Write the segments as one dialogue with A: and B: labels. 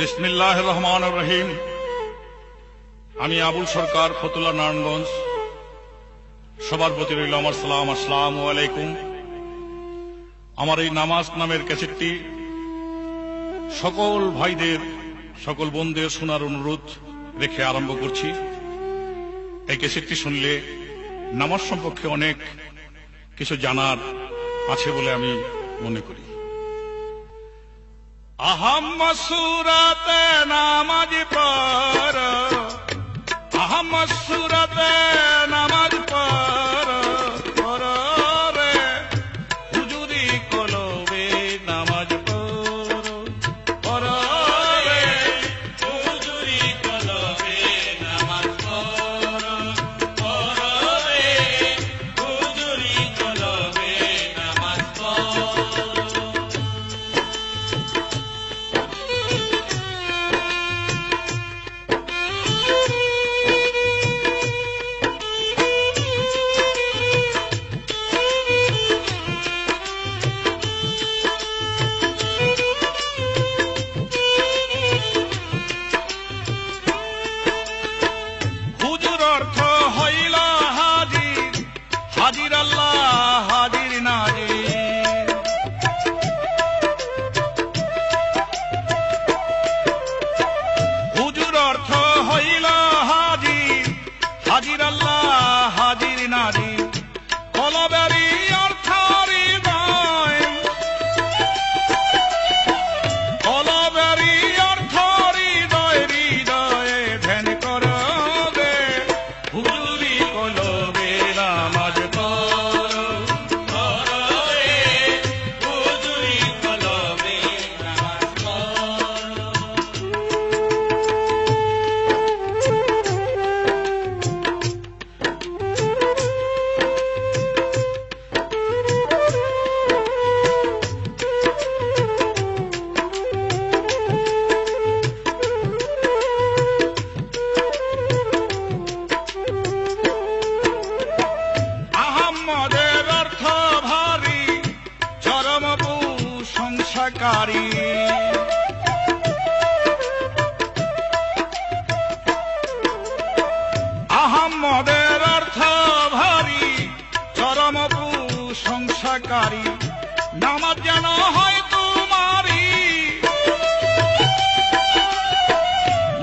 A: বিসমিল্লাহির রহমানির রহিম। আমি আবুল সরকার, ফতুল্লা, নারায়ণগঞ্জ। সবার প্রতি রইল আমার সালাম। আসসালামু আলাইকুম। আমার এই নামাজ নামের ক্যাসেটটি সকল ভাইদের, সকল বোনদের শোনার অনুরোধ রেখে আরম্ভ করছি। এই ক্যাসেটটি শুনলে নামাজ সম্পর্কে অনেক কিছু জানার আছে বলে আমি মনে করি। আহাম্মদ সূরাতে নামাজ পড়, আহাম্মদ সূরাতে নামাজ পড়, পড় রে হুজুরি কলবে নামাজ পড়, পড় রে হুজুরি কলবে নামাজ পড়, পড় রে হুজুরি কলবে নামাজ পড়। হাজির আল্লাহ হাজির নাজির, হুজুর অর্থ হইল হাজির, হাজির আল্লাহ হাজির নাজির। কলবেরই অর্থ হৃদয়, কলবেরই অর্থ হৃদয়, হৃদয়ে ধ্যান করবে হুজুরি কলবে নামাজ পড়, পড় রে হুজুরি কলবে নামাজ পড়। আহাম্মদের অর্থ ভারী, চরম প্রশংসাকারী। আহাম্মদের অর্থ ভারী, চরম প্রশংসাকারী। নামাজ যেন হয় তোমারি,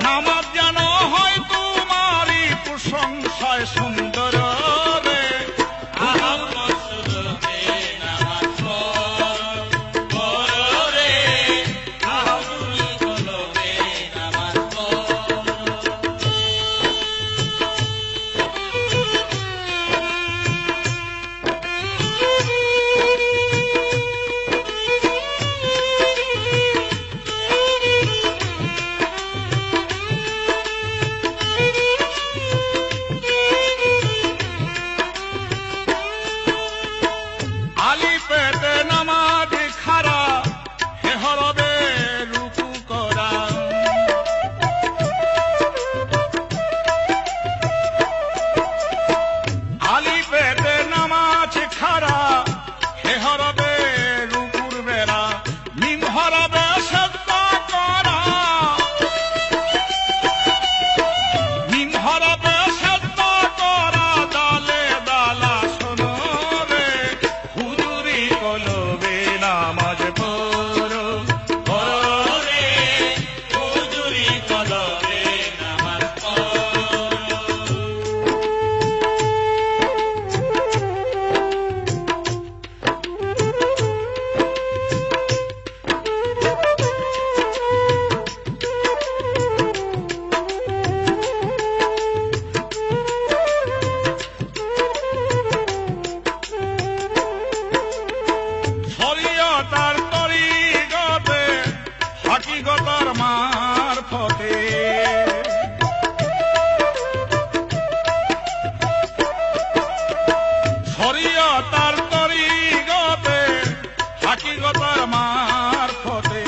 A: নামাজ যেন হয় তোমারি, প্রশংসায় সুন্দর রে আহাম্মদ সূরাতে নামাজ পড়, পড় রে হুজুরি কলবে নামাজ পড়। আলিফেতে নামাজ খাড়া, হে হরবে রুকু করা। আলিফেতে নামাজ খাড়া, হে হরবে রুকুর বেড়া। মিম হরবে সাজদা করা, মিম হরবে সাজদা করা। দালে দালা শোনো রে হুজুরি কলবে নামাজ পড়, পড় রে হুজুরি কলবে নামাজ পড়। শরীয়তার তরিকতে, হাকিকতার মারফতে। শরীয়তার তরিকতে, হাকিকতার মারফতে।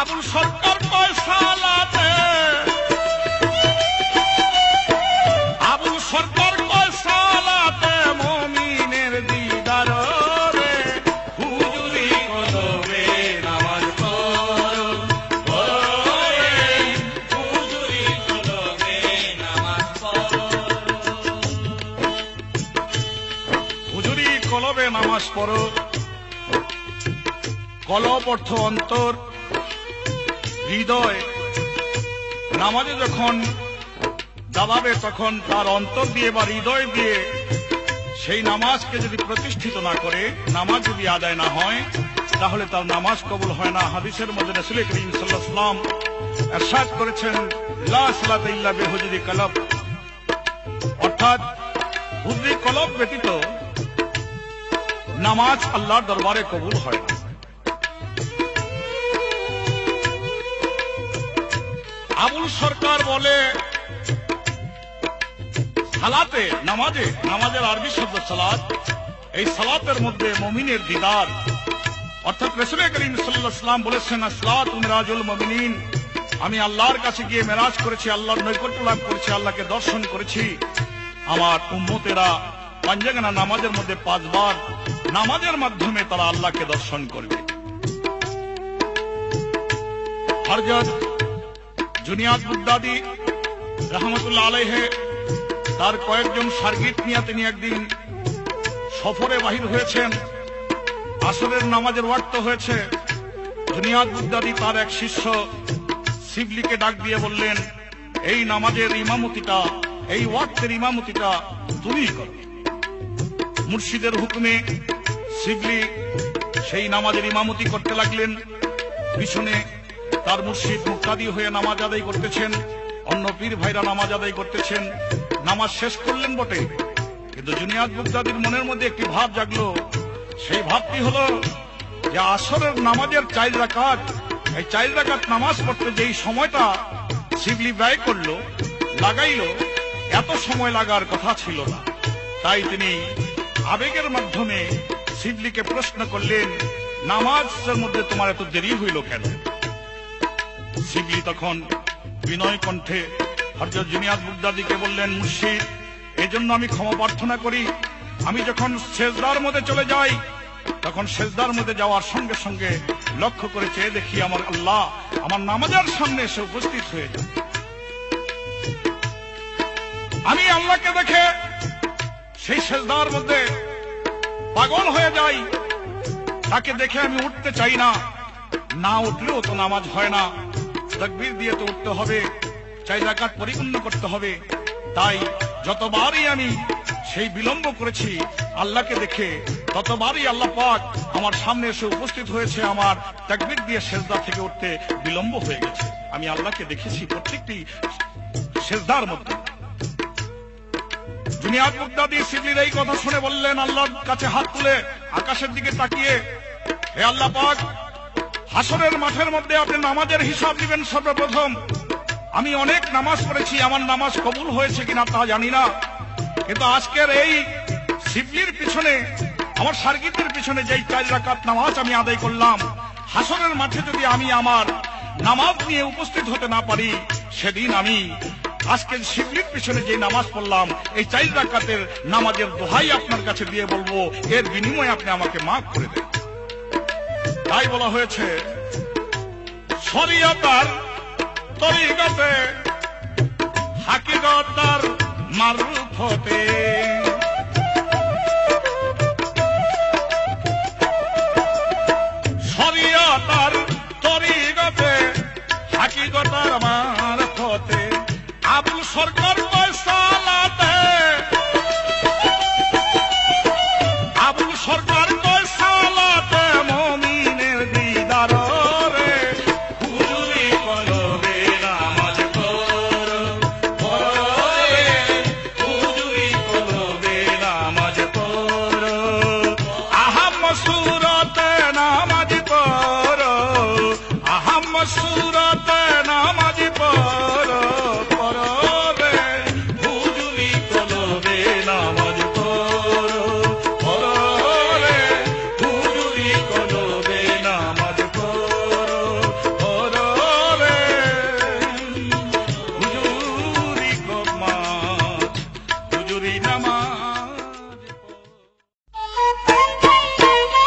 A: আবুল সরকার কয়সালাতে, আবুল সরকার কয়সালাতে মুমিনের দিদার রে হুজুরি কলবে নামাজ পড়, পড় রে কলবে নামাজ পড়ো। কলব অর্থ অন্তর, হৃদয়। নামাজে যখন দাঁড়াবে তখন তার অন্তর দিয়ে বা হৃদয় দিয়ে সেই নামাজকে যদি প্রতিষ্ঠিত না করে, নামাজ যদি আদায় না হয়, তাহলে তার নামাজ কবুল হয় না। হাদিসের মধ্যে রাসূল করিম সাল্লাল্লাহু আলাইহি ওয়াসাল্লাম ইরশাদ করেছেন, লা সালাতা ইল্লা বিহুজরি কলব, অর্থাৎ হুজরি কলব ব্যতীত নামাজ আল্লাহর দরবারে কবুল হয় না। আবুল সরকার বলে, সালাতে, নামাজের আরবি শব্দ সালাত, এই সালাতের মধ্যে মুমিনের দিদার, অর্থাৎ রাসূল করিম সাল্লাল্লাহু আলাইহি ওয়াসাল্লাম বলেছেন, আসসালাতু মিরাজুল মুমিনিন, আমি আল্লাহর কাছে গিয়ে মেরাজ করেছি, আল্লাহর নৈকট্য লাভ করেছি, আল্লাহকে দর্শন করেছি। আমার উম্মতেরা পাঁচজাগানা নামাজের মধ্যে 5 বার নামাজের মাধ্যমে তারা আল্লাহকে দর্শন করবে। হযরত জুনিয়াদ বুগদাদি রাহমাতুল্লাহ আলাইহি তার কয়েকজন শাগির্দ নিয়ে তিনি একদিন সফরে বাহির হয়েছেন। আসরের নামাজের ওয়াক্ত হয়েছে। জুনিয়াদ বুগদাদি তার এক শিষ্য শিবলিকে ডাক দিয়ে বললেন, এই নামাজের ইমামতিটা, এই ওয়াক্তের ইমামতিটা তুমিই করো। মুর্শিদের হুকুমে শিবলি সেই নামাজের ইমামতি করতে লাগলেন। পিছনে তার মুর্শিদ মুক্তাদি হয়ে নামাজ আদায় করতেছেন, অন্য পীর ভাইরা নামাজ আদায় করতেছেন। নামাজ শেষ করলেন বটে, কিন্তু জুনিয়াদ বুগদাদির মনের মধ্যে একটি ভাব জাগলো। সেই ভাবটি হলো যে আসরের নামাজের 4 রাকাত, এই 4 রাকাত নামাজ পড়তে যেই সময়টা শিবলি ব্যয় করলো, লাগাইলো, এত সময় লাগার কথা ছিল না। তাই তিনি আবেগের মাধ্যমে শিবলিকে প্রশ্ন করলেন, নামাজের মধ্যে তোমার এত দেরি হইল কেন? শিবলি তখন বিনয় কণ্ঠে হযরত জুনিয়াদ বুগদাদিকে বললেন, মুর্শিদ, এজন্য আমি ক্ষমা প্রার্থনা করি। আমি যখন সেজদার মধ্যে চলে যাই, তখন সেজদার মধ্যে যাওয়ার সঙ্গে সঙ্গে লক্ষ্য করে চেয়ে দেখি আমার আল্লাহ আমার নামাজের সামনে এসে উপস্থিত হয়ে যায়। আমি আল্লাহকে দেখে সেই সেজদার মধ্যে পাগল হয়ে যাই। তাকে দেখে আমি উঠতে চাই না, না উঠলেও তো নামাজ হয় না, তাকবীর দিয়ে তো উঠতে হবে, 4 রাকাত পরিপূর্ণ করতে হবে। তাই যতবারই আমি সেই বিলম্ব করেছি আল্লাহকে দেখে, ততবারই আল্লাহ পাক আমার সামনে এসে উপস্থিত হয়েছে, আমার তাকবীর দিয়ে সেজদা থেকে উঠতে বিলম্ব হয়ে গেছে। আমি আল্লাহকে দেখেছি প্রত্যেকটি সেজদার মধ্যে। জুনিয়াদ বুগদাদি শিবলির এই কথা শুনে বললেন, আল্লাহর কাছে হাত তুলে আকাশের দিকে তাকিয়ে, হে আল্লাহ পাক, হাসরের মাঠের মধ্যে আপনি নামাজের হিসাব দিবেন সর্বপ্রথম। আমি অনেক নামাজ পড়েছি, আমার নামাজ কবুল হয়েছে কিনা তা জানি না, কিন্তু আজকের এই শিবলির পিছনে, আমার শাগির্দের পিছনে যেই 4 রাকাত নামাজ আমি আদায় করলাম, হাসরের মাঠে যদি আমি আমার নামাজ নিয়ে উপস্থিত হতে না পারি, সেদিন আমি আজকের শিবলির পিছনে যে নামাজ পড়লাম, এই 4 রাকাতের নামাজের দোহাই আপনার কাছে দিয়ে বলবো, এর বিনিময়ে আপনি আমাকে মাফ করে দেন। তাই বলা হয়েছে, শরিয়তার তরিকতে হাকিকতার মারুফতে, শরিয়তার তরিকতে হাকিকতার মারুফতে, আবুল সরকার সালাতে, আবুল সরকার সালাতে মুমিনের দিদার রে, হুজুরি কলবে নামাজ পড়ো, পড়ে হুজুরি কলবে নামাজ পড়ো, আহাম সুরতে নামাজ পড়ো, আহাম সুরতে নামাজ পড়ো, পড়ো রে হুজুরি কলবে নামাজ পড়ো, পড়ো রে হুজুরি কলবে নামাজ পড়ো, পড়ো রে হুজুরি কলমাজ, হুজুরি নামাজ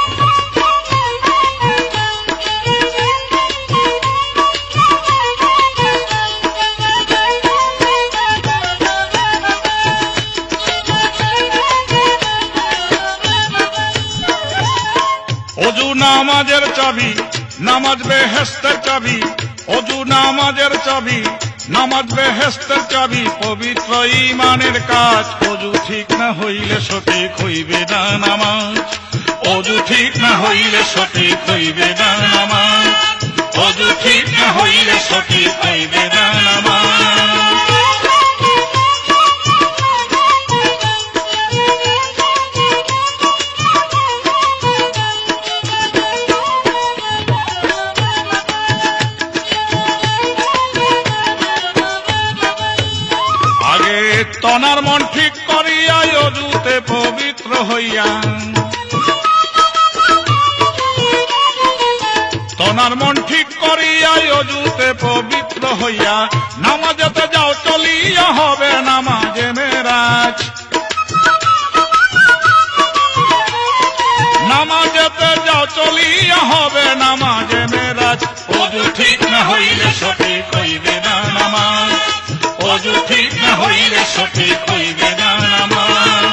A: পড়ো। নামাজের চাবি, নামাজ বেহেশতের চাবি। অজু নামাজের চাবি, নামাজ বেহেশতের চাবি। পবিত্র ঈমানের কাজ, অজু ঠিক না হইলে সঠিক হইবে না নামাজ। অজু ঠিক না হইলে সঠিক হইবে না নামাজ। অজু ঠিক না হইলে সঠিক হইবে না নামাজ। আগে তনার মন ঠিক করিয়া অজুতে পবিত্র হইয়া, তনার মন ঠিক করিয়া অজুতে পবিত্র হইয়া নামাজেতে যাও চলিয়া, হবে নামাজে মেরাজ। নামাজেতে যাও চলিয়া, হবে নামাজে মেরাজ। অজু ঠিক না হইলে সঠিক হইবে না নামাজ। অজু ঠিক না হইলে সঠিক হইবে না নামাজ।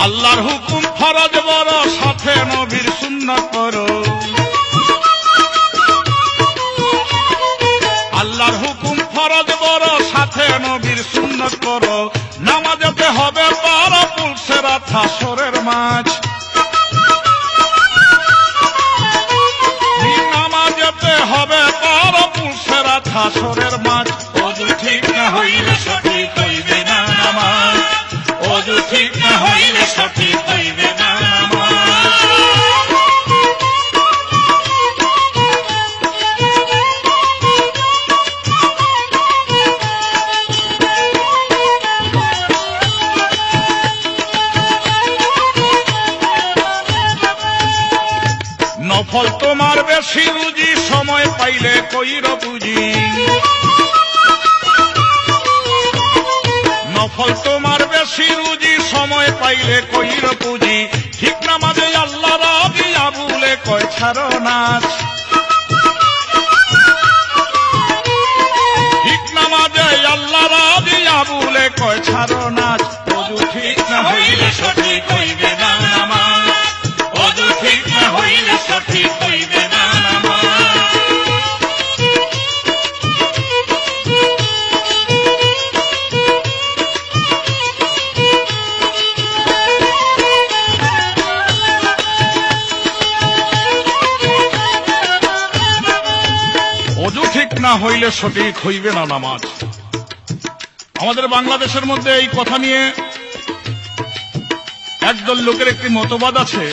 A: আল্লাহর হুকুম ফরজ বড়, সাথে নবীর সুন্নাত করো। আল্লাহর হুকুম ফরজ বড়, সাথে নবীর সুন্নাত করো। নামাজেতে হবে পার পুলসেরাত হাসরের মাঝ। নামাজেতে হবে পার পুলসেরাত হাসরের মাঝ। অজু ঠিক না হইলে সঠিক হইবে না নামাজ। অজু ঠিক না হইলে সঠিক হইবে না নামাজ। নফল তোমার বেশি রুজি, সময় পাইলে কইর পুঁজি। নফল তোমার বেশি রুজি, সময় পাইলে কইর পুঁজি। ঠিক নামাজে আল্লাহ রাজি, আবুলে কয় ছাড়ো নাচ। ঠিক নামাজে আল্লাহ রাজি, আবুলে কয় ছাড়ো নাচ। অজু ঠিক না হইলে সঠিক হইবে না নামাজ। অজু ঠিক না হইলে সঠিক হইবে না নামাজ। অজু ঠিক না হইলে সঠিক হইবে না নামাজ। আমাদের বাংলাদেশের মধ্যে এই কথা নিয়ে একদল লোকের একটি মতবাদ আছে।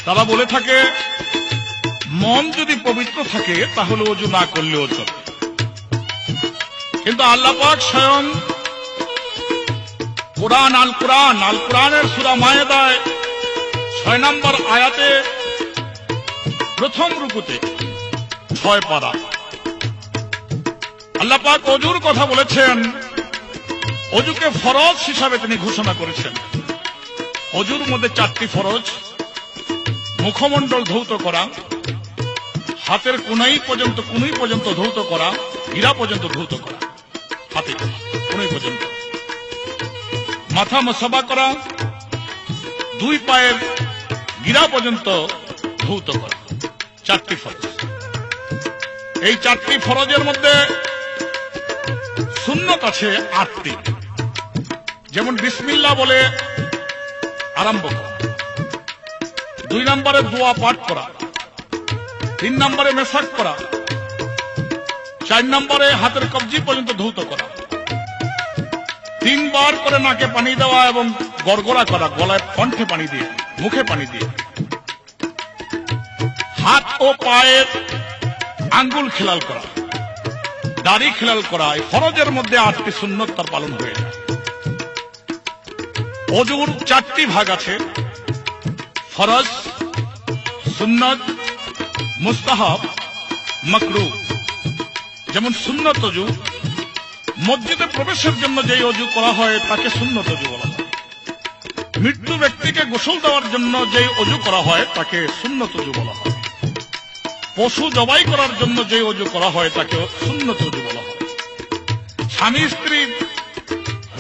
A: তারা বলে থাকে, মন যদি পবিত্র থাকে তাহলে অজু না করলেও চলে। কিন্তু আল্লাহ পাক স্বয়ং আল কোরআনের সূরা মায়েদায় 6 নম্বর আয়াতে প্রথম রুকুতে 6 পারা আল্লাহ পাক অজুর কথা বলেছেন। অজুকে ফরজ হিসাবে তিনি ঘোষণা করেছেন। অজুর মধ্যে 4টি ফরজ: মুখমণ্ডল ধৌত করা, হাতের কুনাই পর্যন্ত ধৌত করা, গিরা পর্যন্ত ধৌত করা, হাতে কুনাই পর্যন্ত, মাথা মুসাফা করা, 2 পায়ের গিরা পর্যন্ত ধৌত করা। 4টি ফরজ। এই 4টি ফরজের মধ্যে সুন্নত আছে 8টি। যেমন বিসমিল্লাহ বলে আরম্ভ করা, 2 নম্বরে দোয়া পাঠ করা, 3 নম্বরে মেসাক করা, 4 নম্বরে হাতের কবজি পর্যন্ত ধৌত করা, 3 বার করে নাকে পানি দেওয়া এবং গড়গড়া করা, গলায় কণ্ঠে পানি দিয়ে, মুখে পানি দিয়ে, হাত ও পায়ের আঙ্গুল খেলাল করা, দাড়ি খেলাল করা। এই ফরজের মধ্যে 8টি সুন্নত তার পালন হয়ে যায়। অজুর 4টি ভাগ আছে: ফরজ, সুন্নত, মুস্তাহাব, মাকরুহ। যেমন সুন্নত অজু, মসজিদে প্রবেশের জন্য যে অজু করা হয় তাকে সুন্নত অজু বলা হয়। মৃত্যু ব্যক্তিকে গোসল দেওয়ার জন্য যে অজু করা হয় তাকে সুন্নত অজু বলা হয়। পশু জবাই করার জন্য যে অজু করা হয় তাকে সুন্নত অজু বলা হয়। স্বামী স্ত্রী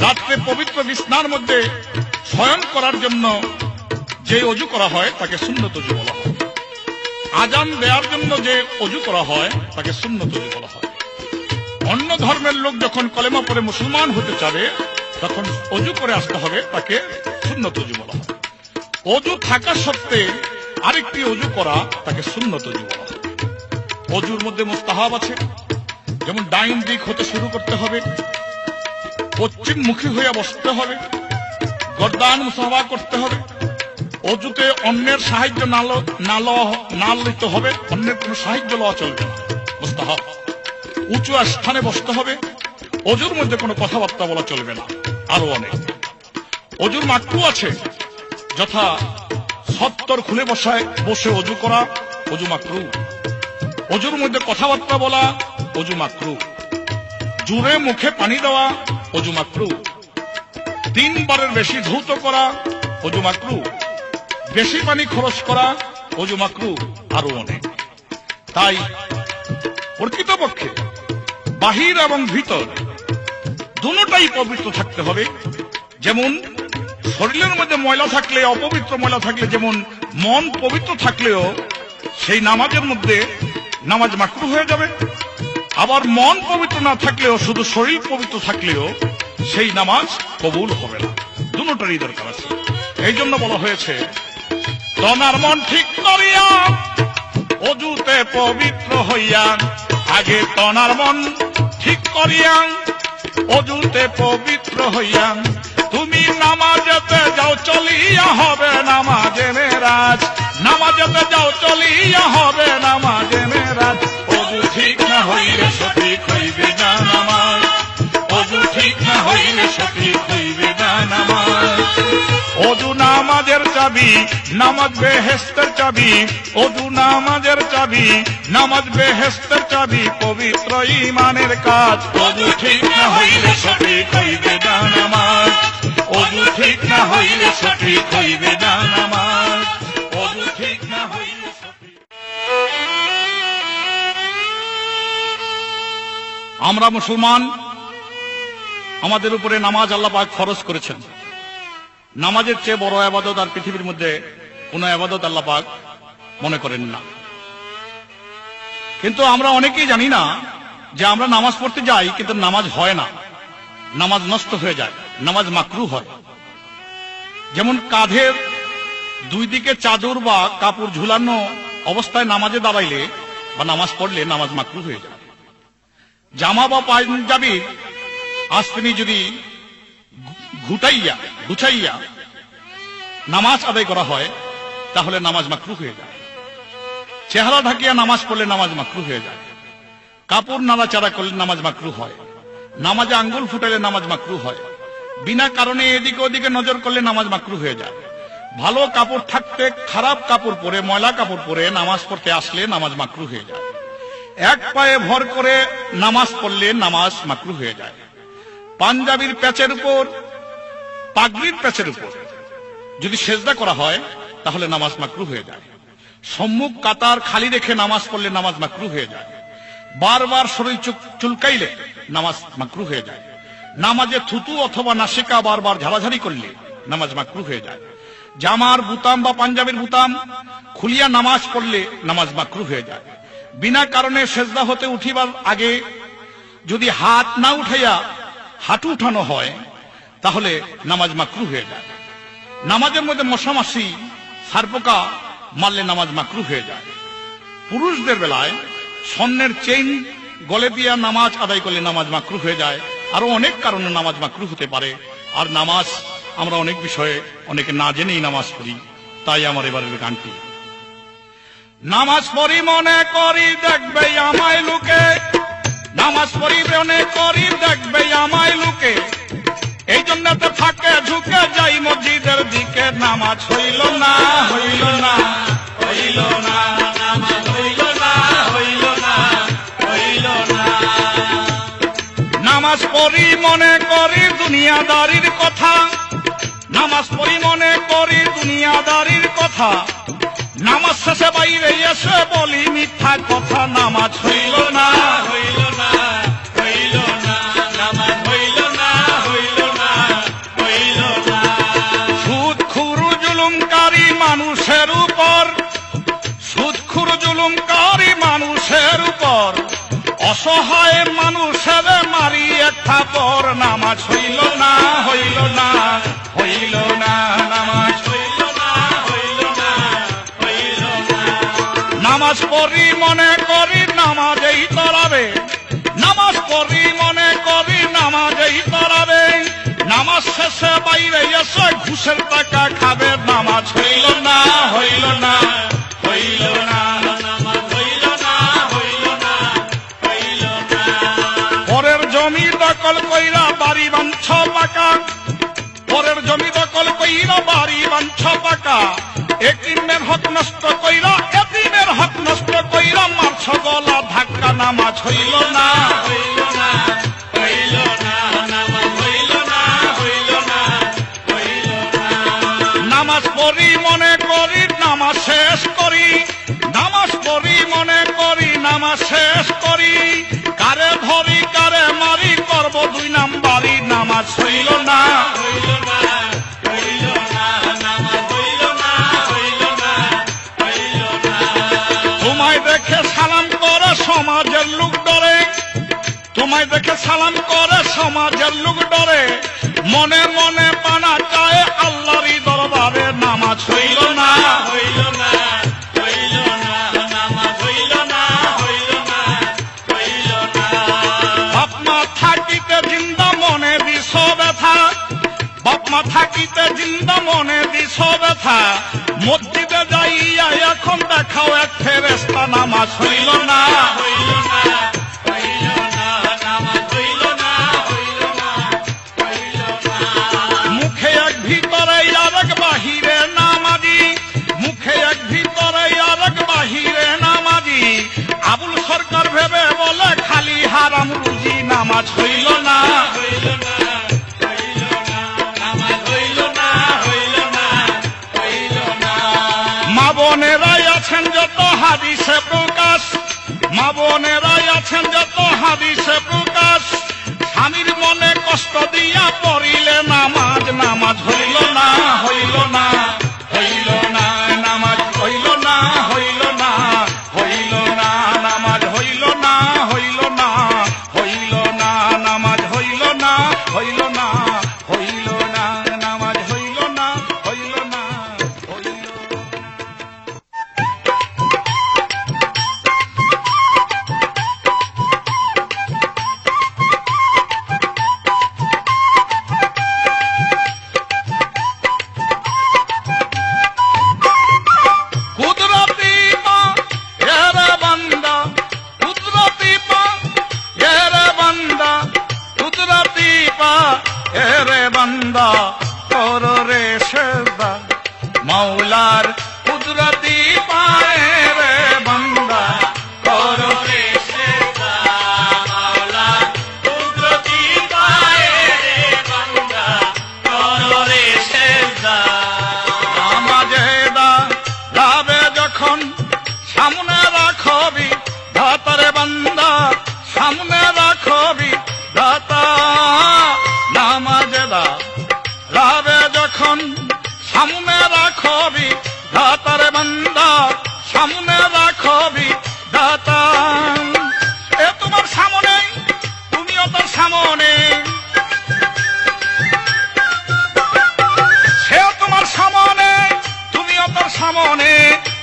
A: রাত্রে পবিত্র বিছনার মধ্যে শয়ন করার জন্য যে অজু করা হয় তাকে সুন্নত অজু বলা হয়। আজান দেওয়ার জন্য যে অজু করা হয় তাকে সুন্নত অজু বলা হয়। অন্য ধর্মের লোক যখন কলেমা পড়ে মুসলমান হতে চাবে তখন অজু করে আসতে হবে, তাকে সুন্নত অজু বলা হয়। অজু থাকা সত্ত্বে আরেকটি অজু করা তাকে সুন্নত অজু বলা হয়। অজুর মধ্যে মুস্তাহাব আছে, যেমন ডাইন দিক হতে শুরু করতে হবে, পশ্চিম মুখী হয়ে বসতে হবে, গর্দান মুসাফা করতে হবে, অজুতে অন্যের সাহায্য না লইতে হবে, অন্যের কোন সাহায্য লওয়া চলবে না, মুস্তাহাব। উঁচু স্থানে বসতে হবে, অজুর মধ্যে কোনো কথাবার্তা বলা চলবে না, আরো অনেক। অজুর মাকরু আছে, যথা সত্তর খুলে বসে অজু করা, অজু মাকরু। অজুর মধ্যে কথাবার্তা বলা, অজু মাকরু। জুড়ে মুখে পানি দেওয়া, অজু মাকরু। 3 বারের বেশি ধৌত করা, অজু মাকরু। বেশি পানি খরচ করা, অজু মাকরু, আরো অনেক। তাই প্রকৃতপক্ষে বাহির এবং ভিতর দুটোটাই পবিত্র থাকতে হবে। যেমন শরীরের মধ্যে ময়লা থাকলে, অপবিত্র ময়লা থাকলে, যেমন মন পবিত্র থাকলেও সেই নামাজের মধ্যে নামাজ মাকরু হয়ে যাবে। আবার মন পবিত্র না থাকলেও, শুধু শরীর পবিত্র থাকলেও সেই নামাজ কবুল হবে না। দুটোটারই দরকার আছে। এই জন্য বলা হয়েছে, তনার মন ঠিক করিয়া অজুতে পবিত্র হইয়া, আগে তনার মন ঠিক করিয়া অজুতে পবিত্র হইয়া, তুমি নামাজেতে যাও চলিয়া হবে নামাজে মেরাজ, নামাজেতে যাও চলিয়া হবে নামাজে মেরাজ। অজু ঠিক না হইলে সঠিক হইবে না নামাজ, অজু ঠিক না হইলে সঠিক হইবে না নামাজ। অজু নামাজের চাবি, নামাজ বেহেশতের চাবি, অজু নামাজের চাবি, নামাজ বেহেশতের চাবি, পবিত্র ঈমানের কাজ। অজু ঠিক না হইলে সঠিক হইবে না নামাজ, অজু ঠিক না হইলে সঠিক হইবে না নামাজ, অজু ঠিক না হইলে সঠিক। আমরা মুসলমান, আমাদের উপরে নামাজ আল্লাহ পাক ফরজ করেছেন। নামাজের চেয়ে বড় ইবাদত আর পৃথিবীর মধ্যে কোন ইবাদত আল্লাহ পাক মনে করেন না। কিন্তু আমরা অনেকেই জানি না যে আমরা নামাজ পড়তে যাই, কিন্তু নামাজ হয় না, নামাজ নষ্ট হয়ে যায়, নামাজ মাকরু হয়। যেমন কাঁধের 2 দিকে চাদর বা কাপড় ঝুলানো অবস্থায় নামাজে দাঁড়াইলে বা নামাজ পড়লে নামাজ মাকরু হয়ে যায়। জামা বা পাঞ্জাবির আস্তিনি যদি গুছাইয়া নামাজ আদায় করা হয় তাহলে নামাজ মাকরু হয়ে যায়। চেহারা ঢাকিয়া নামাজ পড়লে নামাজ মাকরু হয়ে যায়। কাপড় নাড়াচাড়া করলে নামাজ মাকরু হয়। নামাজে আঙ্গুল ফুটাইলে নামাজ মাকরু হয়। বিনা কারণে এদিকে ওদিকে নজর করলে নামাজ মাকরু হয়ে যায়। ভালো কাপড় থাকতে খারাপ কাপড় পরে, ময়লা কাপড় পরে নামাজ পড়তে আসলে নামাজ মাকরু হয়ে যায়। এক পায়ে ভর করে নামাজ পড়লে নামাজ মাকরু হয়ে যায়। পাঞ্জাবির প্যাচের উপর, পাগড়ির প্যাচের উপর যদি সেজদা করা হয় তাহলে নামাজ মাকরু হয়ে যায়। সম্মুখ কাতার খালি রেখে নামাজ পড়লে নামাজ মাকরু হয়ে যায়। বারবার শরীর চুলকাইলে নামাজ মাকরু হয়ে যায়। নামাজে থুতু অথবা নাসিকা বারবার ঝাড়াঝাড়ি করলে নামাজ মাকরু হয়ে যায়। জামার বুতাম বা পাঞ্জাবির বুতাম খুলিয়া নামাজ পড়লে নামাজ মাকরু হয়ে যায়। বিনা কারণে সেজদা হতে উঠিবার আগে যদি হাত না উঠাইয়া হাঁটু উঠানো হয় তাহলে নামাজ মাকরু হয়ে যায়। নামাজের মধ্যে মশামাছি, সারপোকা মারলে নামাজ মাকরু হয়ে যায়। পুরুষদের বেলায় স্বর্ণের চেইন গলে দিয়া নামাজ আদায় করলে নামাজ মাকরু হয়ে যায়। আরো অনেক কারণে নামাজ মাকরু হতে পারে। আর নামাজ আমরা অনেক বিষয়ে অনেকে না জেনেই নামাজ পড়ি। তাই আমার এবারের গানটি, নামাজ পড়ি মনে করি দেখবে আমায় লোকে, নামাজ পড়ি মনে করি দেখবে আমায় লোকে, এই জন্য তো থাকে ঝুঁকে যাই মসজিদের দিকে। নামাজ হইল না, হইল না, হইল না, নামাজ হইল না, হইল না, হইল না। নামাজ পড়ি মনে করি দুনিয়াদারির কথা, নামাজ পড়ি মনে করি দুনিয়াদারির কথা, নামাজ শেষে বাইরে এসে বলি মিথ্যা কথা। নামাজ হইল না,
B: হইল না, হইল না, নামাজ হইল না, হইল না, হইল না।
A: সুদখোর জুলুমকারী মানুষের উপর, সুদখোর জুলুমকারী মানুষের উপর, অসহায় মানুষের মারি একটা পর। নামাজ হইল না, হইল না, হইল না, নামাজ
B: হইল না, হইল না, হইল না।
A: নামাজ পড়ি মনে করি নামাজেই তরাবে, নামাজ পড়ি মনে করি নামাজেই তরাবে, নামাজ শেষে বাইরে এসে ঘুষের টাকা খাবে। নামাজ হইল না, হইল না, হইল না,
B: নামাজ হইল না, হইল না, হইল না।
A: পরের জমি দখল কইরা বাড়ি বাঞ্ছ পাকা, পরের জমি দখল কইরা বাড়ি বাঞ্ছ পাকা, এতিমের হক নষ্ট কইরা, এতিমের হক নষ্ট কইরা মারছ গলা ধাক্কা। নামাজ হইল না,
B: হইল না, হইল না, নামাজ হইল না, হইল না, হইল না।
A: নামাজ পড়ি মনে করি নামাজ শেষ করি, নামাজ পড়ি মনে করি নামাজ শেষ করি, কারে ধরি কারে মারি করব দুই নাম্বারি। নামাজ হইল না,
B: হইল না, হইল না, নামাজ হইল না, হইল না, হইল না।
A: তোমায় দেখে সালাম করে সমাজের লোক ডরে, তোমায় দেখে সালাম করে সমাজের লোক ডরে, মনে মনে পানা চায় আল্লাহরই দরবারে। নামাজ হইল না,
B: হইল না, হইল না, নামাজ হইল না, হইল না, হইল না।
A: বাপ মা থাকিতে জিন্দা মনে দিছ ব্যথা, বাপ মা থাকিতে জিন্দা মনে দিছ ব্যথা, মসজিদে যাইয়া এখন দেখাও এক ফেরেশতা। নামাজ হইল না,
B: হইল না, হইল না, নামাজ হইল না, হইল না, হইল না।
A: মুখে এক ভিতরে আরেক বাহিরে নামাজি, মুখে এক ভিতরে আরেক বাহিরে নামাজি, আবুল সরকার ভেবে বলে খালি হারাম রুজি। নামাজ হইল না,
B: হইল না, হইল না, নামাজ হইল না, হইল না, হইল না।
A: মা বোনেরাই আছেন যত হাদিসে প্রকাশ, মা বোনেরাই আছেন যত হাদিসে প্রকাশ, স্বামীর মনে কষ্ট দিয়া পড়িলে নামাজ। নামাজ হইল না, হইল না, হইল না, নামাজ হইল না, হইল না, হইল না, নামাজ হইল না, হইল না, হইল না, নামাজ হইল না, হইল না, হইল না, নামাজ হইল না, হইল না, হইল না। কুদরতি পা এরে বান্দা, কুদরতি পা এরে বান্দা, কুদরতি পা এরে বান্দা, কর রে সেজদা মাওলার। কুদরতি পা এরে বান্দা, কর রে
B: সেজদা মাওলার, কুদরতি পায়ে রে বান্দা, কর রে সেজদা।
A: নামাজে দাঁড়াবে যখন সামনে রাখবি ধাতারে বান্দা, সামনে রাখবি ধাতা। নামাজে দাঁড়াবে যখন সামনে রাখবি ধাতারে বান্দা, সামনে রাখবি ধাতা। এ তোমার সামনে, তুমিও তার সামনে, সে তোমার সামনে, তুমিও তার সামনে,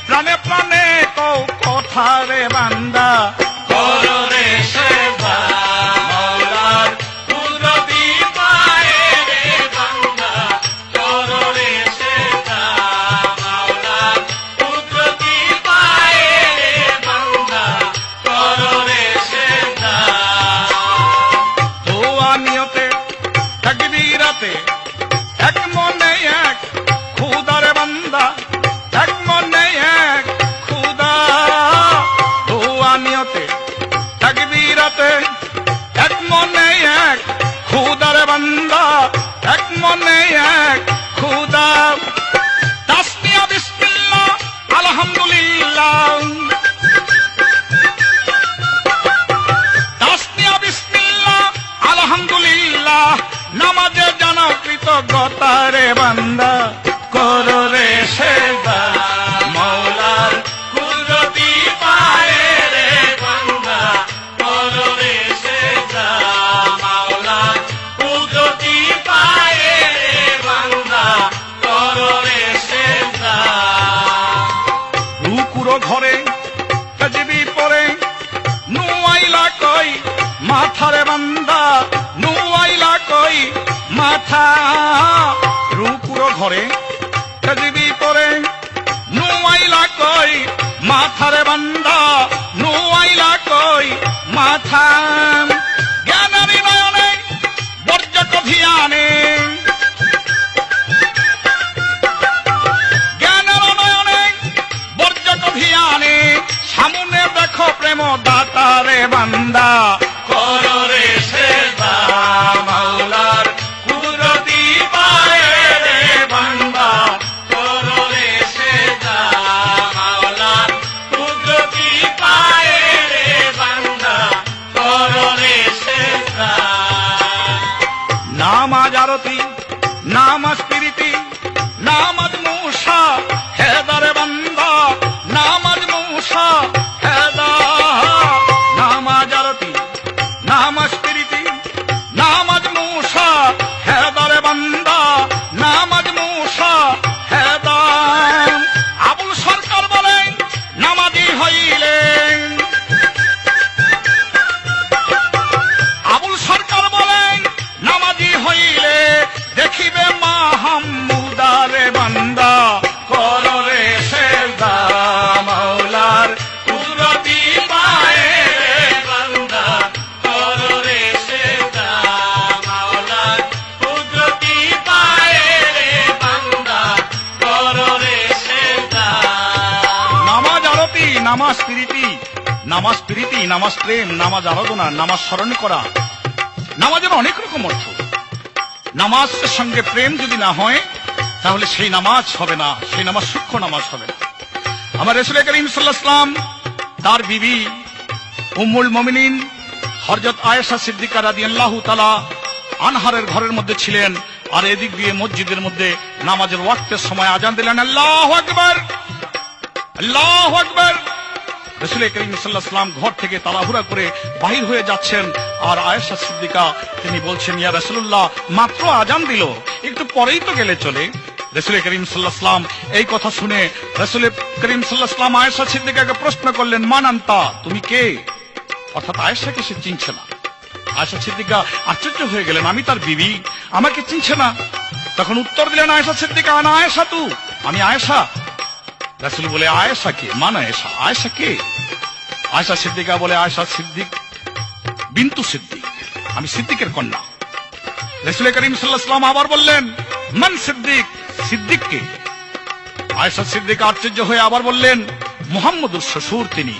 A: প্রাণে প্রাণে কও কথা রে বান্দা।
B: কর রে সেজদা মাওলার, কুদরতি পায়ে রে বান্দা, কর রে সেজদা মাওলার, কুদরতি পায়ে রে বান্দা, কর রে সেজদা।
A: দোয়া নিয়তে তাকবীরাতে এক মনে এক খুদার বান্দা, এক মনে এক খুদা। দোয়া নিয়তে তাকবীরাতে এক মনে এক খুদার বান্দা, এক মনে এক খুদা। তাসমিয়া বিসমিল্লাহ আলহামদুলিল্লাহ, তাসমিয়া বিসমিল্লাহ আলহামদুলিল্লাহ, নামাজে জানা কৃতজ্ঞতা রে বান্দা, করো রে সেজদা
B: মাওলার কুদরতি পায়ে রে বান্দা, করো রে সেজদা মাওলার কুদরতি পায়ে রে বান্দা, করো রে সেজদা।
A: রুকুরো ঘরে তাজবি পরে নুয়াইলা কই মাথারে বান্দা, নুয়াইলা কই মাথা। রুকুরো ঘরে তাজবি পরে নুয়াইলা কই মাথারে বান্দা, নুয়াইলা কই মাথা। জ্ঞানারি নয়নে বর্জক ধিয়ানে, জ্ঞানের নয়নে বর্জক ধিয়ানে, সামনে দেখো প্রেম দাতারে বান্দা,
B: করো রে সেজদা মাওলার কুদরতি পায়ে রে বান্দা, করো রে সেজদা মাওলার কুদরতি পায়ে রে বান্দা, করো রে সেজদা।
A: নামাজ আরতি, নামাজ প্রীতি, নামাজ মুসা হেদারে বান্দা, নামাজ মুসা হেদা। নামাজ আরতি, নামাজ প্রীতি, নামাজ মুসা হেদারে বান্দা, নামাজ মুসা হেদা। আবুল সরকার বলেন নামাজি হইলে, আবুল সরকার বলেন নামাজি হইলে, দেখিবে মাহমুদারে বান্দা,
B: করো রে সেজদা মাওলার কুদরতি পায়ে রে বান্দা, করো রে সেজদা মাওলার কুদরতি পায়ে রে বান্দা, করো রে সেজদা।
A: নামাজ আরতি, নামাজ প্রীতি, নামাজ প্রীতি, নামাজ প্রেম, নামাজ আরাধনা, নামাজ স্মরণ করা। নামাজের অনেক রকম অর্থ। নামাজের সঙ্গে প্রেম যদি না হয় তাহলে সেই নামাজ হবে না, সেই নামাজ সূক্ষ্ম নামাজ হবে না। আমার রাসূল করিম সাল্লাল্লাহু আলাইহি ওয়াসাল্লাম তার বিবি উম্মুল মুমিনিন হযরত আয়েশা সিদ্দিকা রাদিয়াল্লাহু তাআলা আনহারের ঘরের মধ্যে ছিলেন, আর এদিক দিয়ে মসজিদের মধ্যে নামাজের ওয়াক্তের সময় আজান দিলেন, আল্লাহু আকবার, আল্লাহু আকবার। রাসূল করিম সাল্লাল্লাহু আলাইহি ওয়াসাল্লাম ঘর থেকে তাড়াহুড়া করে বাহির হয়ে যাচ্ছেন, আর আয়েশা সিদ্দিকা তিনি বলছেন, ইয়া রাসূলুল্লাহ মাত্র আজান দিল, একটু পরেই তো গেলে চলে। রাসূল করিম সাল্লাল্লাহু আলাইহি ওয়াসাল্লাম এই কথা শুনে রাসূল করিম সাল্লাল্লাহু আলাইহি ওয়াসাল্লাম আয়েশা সিদ্দিকাকে প্রশ্ন করলেন, মান আনতা, তুমি কে? অর্থাৎ আয়েশাকে সে চিনছে না। আয়েশা সিদ্দিকা আশ্চর্য হয়ে গেলেন, আমি তার বিবি, আমাকে চিনছে না। তখন উত্তর দিলেন আয়েশা সিদ্দিকা, আনা আয়েশা তু, আমি আয়েশা। রাসূল বলে, আয়েশা কে? মান আয়েশা, আয়েশা কে? আয়েশা সিদ্দিকা বলে, আয়েশা সিদ্দিক বিন্তু সিদ্দিক, আমি সিদ্দিকের কন্যা। রাসূল করিম সাল্লাল্লাহু আলাইহি ওয়াসাল্লাম আবার বললেন, মান সিদ্দিক, সিদ্দিক কে? আয়েশা সিদ্দিকা আশ্চর্য হয়ে আবার বললেন, মুহাম্মদুর শ্বশুর তিনি।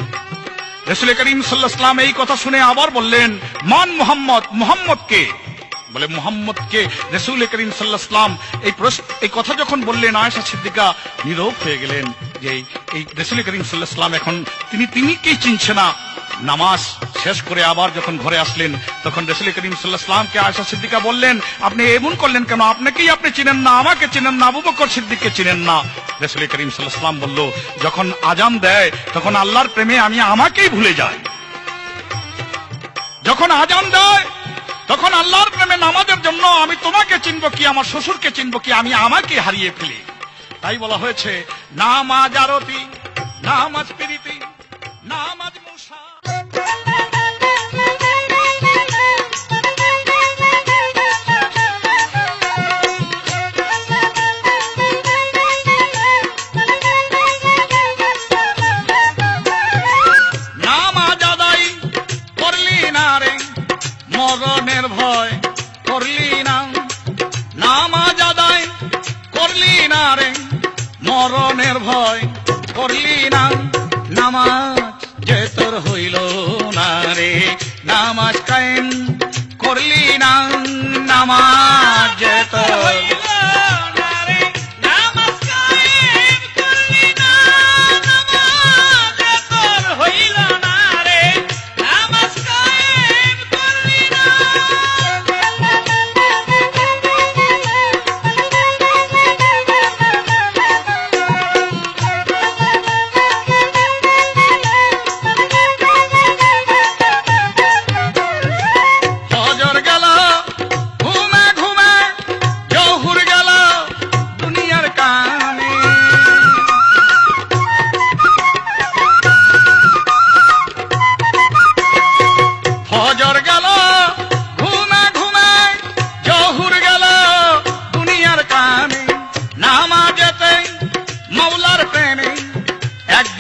A: রাসূল করিম সাল্লাল্লাহু আলাইহি ওয়াসাল্লাম এই কথা শুনে আবার বললেন, মান মুহাম্মদ, মুহাম্মদ কে? বলে, মুহাম্মদ কে? রাসূল করিম সাল্লাল্লাহু আলাইহি ওয়াসাল্লাম এই কথা যখন বললেন, আয়েশা সিদ্দিকা নীরব হয়ে গেলেন, যে এই রাসূল করিম সাল্লাল্লাহু আলাইহি ওয়াসাল্লাম এখন তিনি কে চিনছে না। নামাজ শেষ করে আবার যখন ঘরে আসলেন, তখন রাসূল করিম সাল্লাল্লাহু আলাইহি ওয়াসাল্লামকে আয়েশা সিদ্দিকা বললেন, আপনি এমন করলেন কেন? আপনাকেই আপনি চিনেন না, আমাকে চিনেন না, আবু বকর সিদ্দিককে চিনেন না। রাসূল করিম সাল্লাল্লাহু আলাইহি ওয়াসাল্লাম বলল, যখন আজান দেয় তখন আল্লাহর প্রেমে আমি আমাকেই ভুলে যাই। যখন আজান দেয় তখন আল্লাহর প্রেমে নামাজের জন্য আমি তোমাকে চিনব কি, আমার শ্বশুরকে চিনব কি, আমি আমাকে হারিয়ে ফেলি। তাই বলা হয়েছে নামাজ আরতি, নামাজ প্রীতি, নামাজ মুসা। নামাজ আদায় করলি না রে, মরণের ভয় করলি না। নামাজ আদায় করলি না রে, মরণের ভয় করলি না। নামাজ যে তোর হইল না রে, নামাজ কায়েম করলি না। নামাজ যে তোর
B: হইল না রে,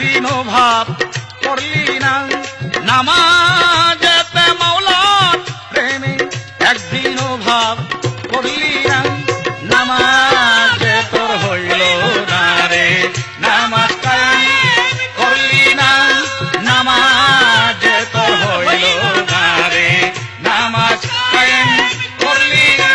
A: একদিনও ভাব করলি না, নামাজেতে মাওলার প্রেমে একদিনও ভাব করলি না, নামাজে তোর হইল না রে, নামাজ কায়েম করলি না, নামাজে তোর হইল না রে, নামাজ কায়েম করলি না।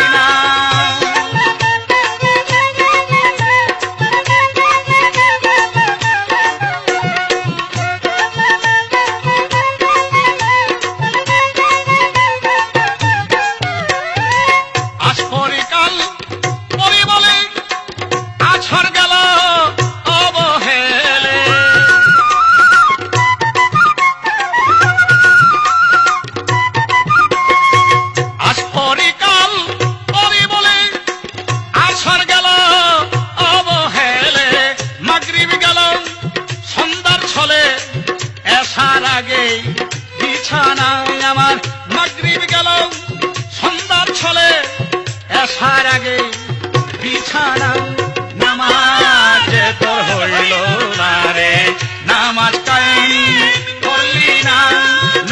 A: আজ পরিকাল পরি বলে আছর গেল অবহেলে, আজ পরিকাল পরি বলে আছর গেল অবহেলে, মাগরিব গেল সন্ধ্যার ছলে এসার আগে বিছানায় আমার, মাগরিব গেল সন্ধ্যার ছলে এসার আগে বিছানা, নামাজে তোর হইল না রে, নামাজ কায়েম করলি না,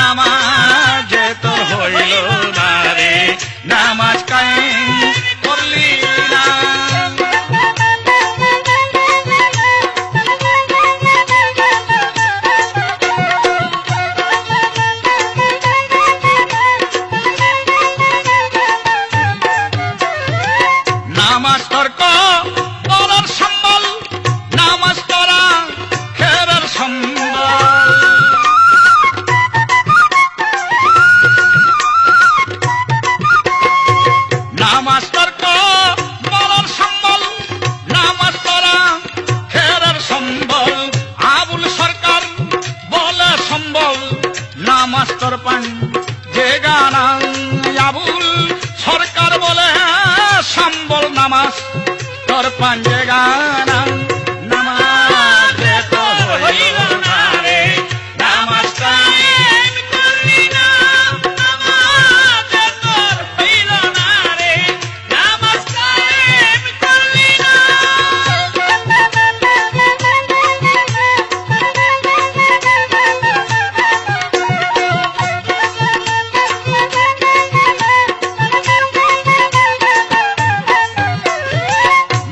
A: নামাজে তোর হইল না রে, নামাজ কায়েম করলি না। নামাজ তর্ক করার সম্বল, নামাজ করা খেরার সম্বল, নামাজ তর্ক করার সম্বল, নামাজ করা খেরার সম্বল, আবুল সরকার বলে সম্বল, নামাজ তোর পান যে গানা, আবুল সরকার বলে সম্বল, নামাজ তোর পাঞ্জে গানা, নামাজে তোর হইল না রে, নামাজ কায়েম করলি না, নামাজে তোর হইল না রে, নামাজ কায়েম করলি না।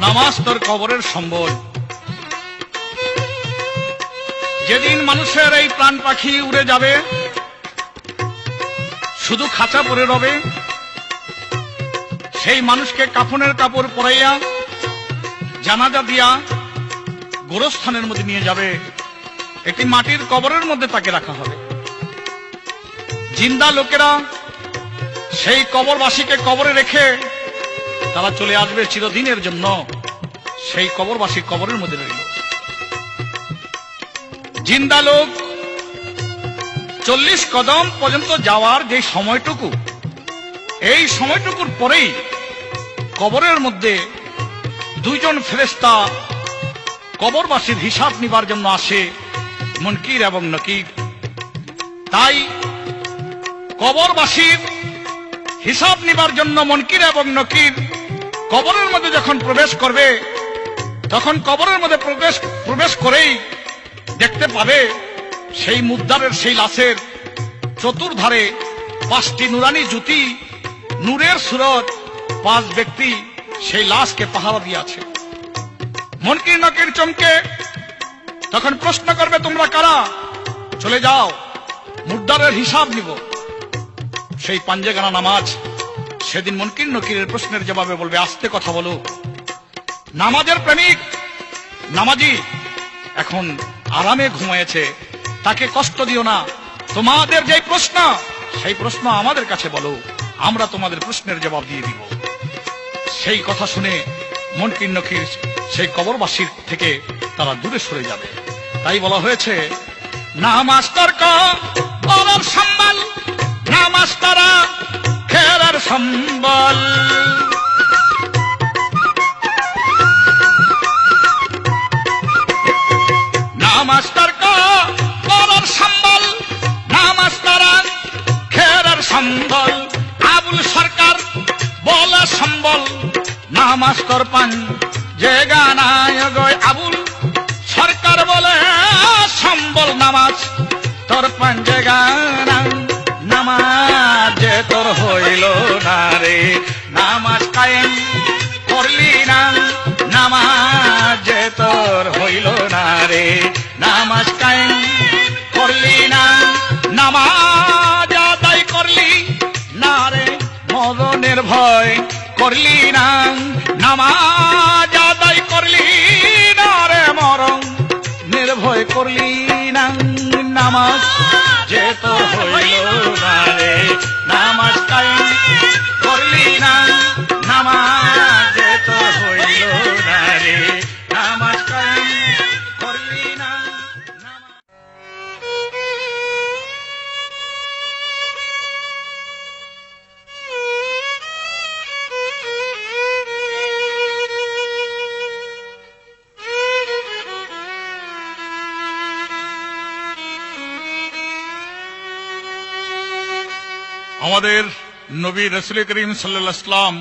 A: নামাজ তোর কবরের সম্বল, যেদিন মানুষের এই প্রাণ পাখি উড়ে যাবে, শুধু খাঁচা পরে রবে, সেই মানুষকে কাফনের কাপড় পরাইয়া জানাজা দিয়া গোরস্থানের মধ্যে নিয়ে যাবে, একটি মাটির কবরের মধ্যে তাকে রাখা হবে। জিন্দা লোকেরা সেই কবরবাসীকে কবরে রেখে তারা চলে আসবে চিরদিনের জন্য, সেই কবরবাসী কবরের মধ্যে রইল। জিন্দা লোক 40 কদম পর্যন্ত যাওয়ার যে সময়টুকু, এই সময়টুকুর পরেই কবরের মধ্যে দুইজন ফেরেশতা কবরবাসীর হিসাব নিবার জন্য আসে, মুনকির এবং নকির। তাই কবরবাসীর হিসাব নিবার জন্য মুনকির এবং নকির কবরের মধ্যে যখন প্রবেশ করবে, তখন কবরের মধ্যে প্রবেশ করেই দেখতে পাবে সেই মুদ্দারের সেই লাশের চতুর্ধারে 5টি নুরানি জ্যোতি, নূরের সুরত, 5 ব্যক্তি সেই লাশকে পাহারা দিয়ে আছে। মুনকির নকির চমকে তখন প্রশ্ন করবে, তোমরা কারা? চলে যাও, মুদ্দারের হিসাব নিব। সেই পাঞ্জেগানা নামাজ সেদিন মুনকির নকিরের প্রশ্নের জবাবে বলবে, আস্তে কথা বলো, নামাজের প্রেমিক নামাজি এখন আরামে ঘুমিয়েছে, তাকে কষ্ট দিও না, তোমাদের যে প্রশ্ন সেই প্রশ্ন আমাদের কাছে বলো, আমরা তোমাদের প্রশ্নের জবাব দিয়ে দিব। সেই কথা শুনে মুনকির নকির সেই কবরবাসীর থেকে তারা দূরে সরে যাবে। তাই বলা হয়েছে, নামাজ তর্ক করার সম্বল, নামাজ তারা খেরার সম্বল। নামাজ তর্ক করার সম্বল, নামাজ তারা খেরার সম্বল, আবুল সরকার বলে সম্বল, নামাজ তোর পান যে গানায় গয়, আবুল সরকার বলে
B: হইল না রে, নামাজ কায়েম করলি না, নামাজ তোর হইল না রে, নামাজ কায়েম করলি না, নামাজ আদায় করলি না রে, মরণের ভয় করলি না, নামাজ আদায় করলি না রে, মরণ নির্ভয় করলি না, নামাজ যে তোর হইল না রে, নামাজ কায়েম করলি না, নামাজ যে তোর হইল না রে, নামাজ কায়েম করলি না।
A: আমাদের নবী রাসূল করিম সাল্লাল্লাহু আলাইহি ওয়াসাল্লাম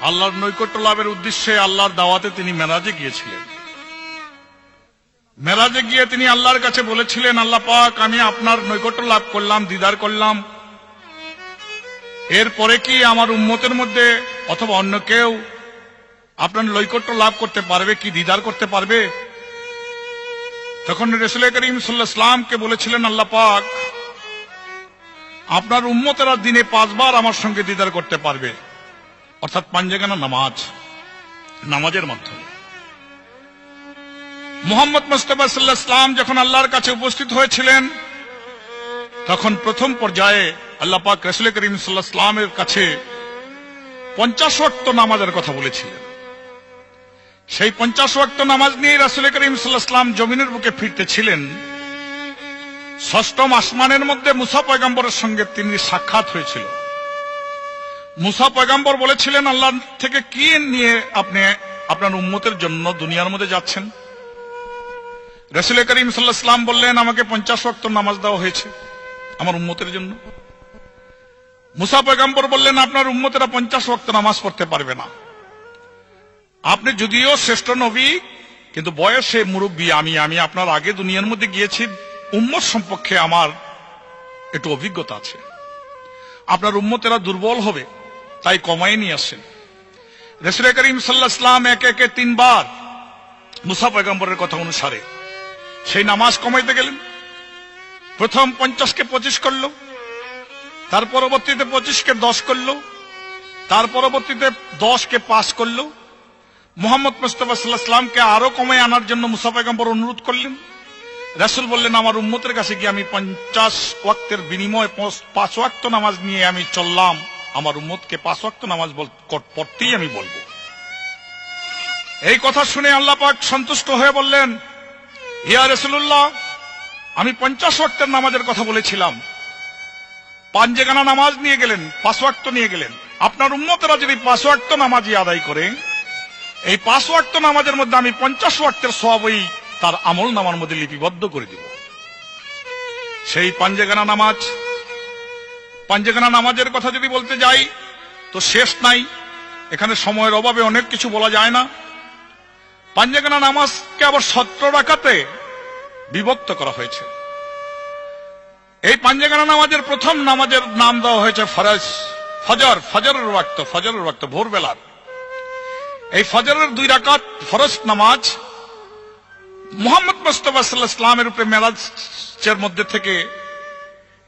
A: আল্লাহর নৈকট্য লাভের উদ্দেশ্যে আল্লাহর দাওয়াতে তিনি মেরাজে গিয়েছিলেন। মেরাজে গিয়ে তিনি আল্লাহর কাছে বলেছিলেন, আল্লাহ পাক, আমি আপনার নৈকট্য লাভ করলাম, দিদার করলাম, এরপরে কি আমার উম্মতের মধ্যে অথবা অন্য কেউ আপনার নৈকট্য লাভ করতে পারবে কি, দিদার করতে পারবে? তখন রাসূল করিম সাল্লাল্লাহু আলাইহি ওয়াসাল্লামকে বলেছিলেন, আল্লাহ পাক, আপনার উম্মতেরা দিনে 5 বার আমার সঙ্গে দিদার করতে পারবে, অর্থাৎ পাঞ্জেগানা নামাজের মাধ্যমে। মুহাম্মদ মুস্তাফা সাল্লাল্লাহু আলাইহি ওয়াসাল্লাম যখন আল্লাহর কাছে উপস্থিত হয়েছিলেন, তখন প্রথম পর্যায়ে আল্লাহ পাক রাসূল করিম সাল্লাল্লাহু আলাইহি ওয়াসাল্লামের কাছে 50 ওয়াক্ত নামাজের কথা বলেছিলেন। সেই 50 ওয়াক্ত নামাজ নিয়ে রাসূল করিম সাল্লাল্লাহু আলাইহি ওয়াসাল্লাম জমিনের বুকে ফিরতেছিলেন। 6ম আসমানের মধ্যে মুসা পয়গম্বরের সঙ্গে তিনি সাক্ষাৎ হয়েছিল। মুসা পয়গম্বর বলেছিলেন, আল্লাহ থেকে কি নিয়ে আপনি আপনার উম্মতের জন্য দুনিয়ার মধ্যে যাচ্ছেন? রাসূল করিম সাল্লাল্লাহু আলাইহি ওয়াসাল্লাম বললেন, আমাকে 50 ওয়াক্ত নামাজ দেওয়া হয়েছে আমার উম্মতের জন্য। মুসা পয়গম্বর বললেন, আপনার উম্মতেরা 50 ওয়াক্ত নামাজ পড়তে পারবে না। আপনি যদিও শ্রেষ্ঠ নবী, কিন্তু বয়সে মুরব্বী আমি আপনার আগে দুনিয়ার মধ্যে গিয়েছি, উম্মত সম্পর্কে আমার একটু অভিজ্ঞতা আছে। আপনার উম্মতেরা দুর্বল হবে, তাই কমায় নিয়ে আসেন। রাসূল করিম সাল্লাল্লাহু আলাইহি ওয়াসাল্লাম একে একে 3 বার মুসা পয়গম্বরের কথা অনুসারে সেই নামাজ কমাইতে গেলেন। প্রথম 50কে 25 করলো, তার পরবর্তীতে 25কে 10 করলো, তার পরবর্তীতে 10কে 5 করলো। মুহাম্মদ মুস্তাফা সাল্লাল্লাহু আলাইহি ওয়াসাল্লামকে আরো কমায় আনার জন্য মুসা পয়গম্বর অনুরোধ করলেন। রাসূল বললেন, আমার উম্মতের কাছে গিয়ে আমি 50 ওয়াক্তের বিনিময়ে 5 ওয়াক্ত নামাজ নিয়ে আমি চললাম, আমার উম্মতকে 5 ওয়াক্ত নামাজ পড়তেই আমি বলবো। এই কথা শুনে আল্লাহ পাক সন্তুষ্ট হয়ে বললেন, ইয়া রাসূলুল্লাহ, আমি 50 ওয়াক্তের নামাজের কথা বলেছিলাম, পাঞ্জেগানা নামাজ নিয়ে গেলেন, 5 ওয়াক্ত নিয়ে গেলেন। আপনার উম্মতেরা যদি 5 ওয়াক্ত নামাজই আদায় করে, এই 5 ওয়াক্ত নামাজের মধ্যে আমি 50 ওয়াক্তের সওয়াবই তার আমল নামার মধ্যে লিপিবদ্ধ করে দিব। সেই পাঞ্জেগানা নামাজের কথা যদি বলতে যাই তো শেষ নাই, এখানে সময়ের অভাবে অনেক কিছু বলা যায় না। পাঞ্জেগানা নামাজকে আবার 17 রাকাতে বিভক্ত করা হয়েছে। এই পাঞ্জেগানা নামাজের প্রথম নামাজের নাম দেওয়া হয়েছে ফজরের ওয়াক্ত, ভোরবেলার। এই ফজরের 2 রাকাত ফরজ নামাজ মুহাম্মদ মুস্তাফা সাল্লাল্লাহু আলাইহি ওয়াসাল্লামের উপরে মেরাজের মধ্যে থেকে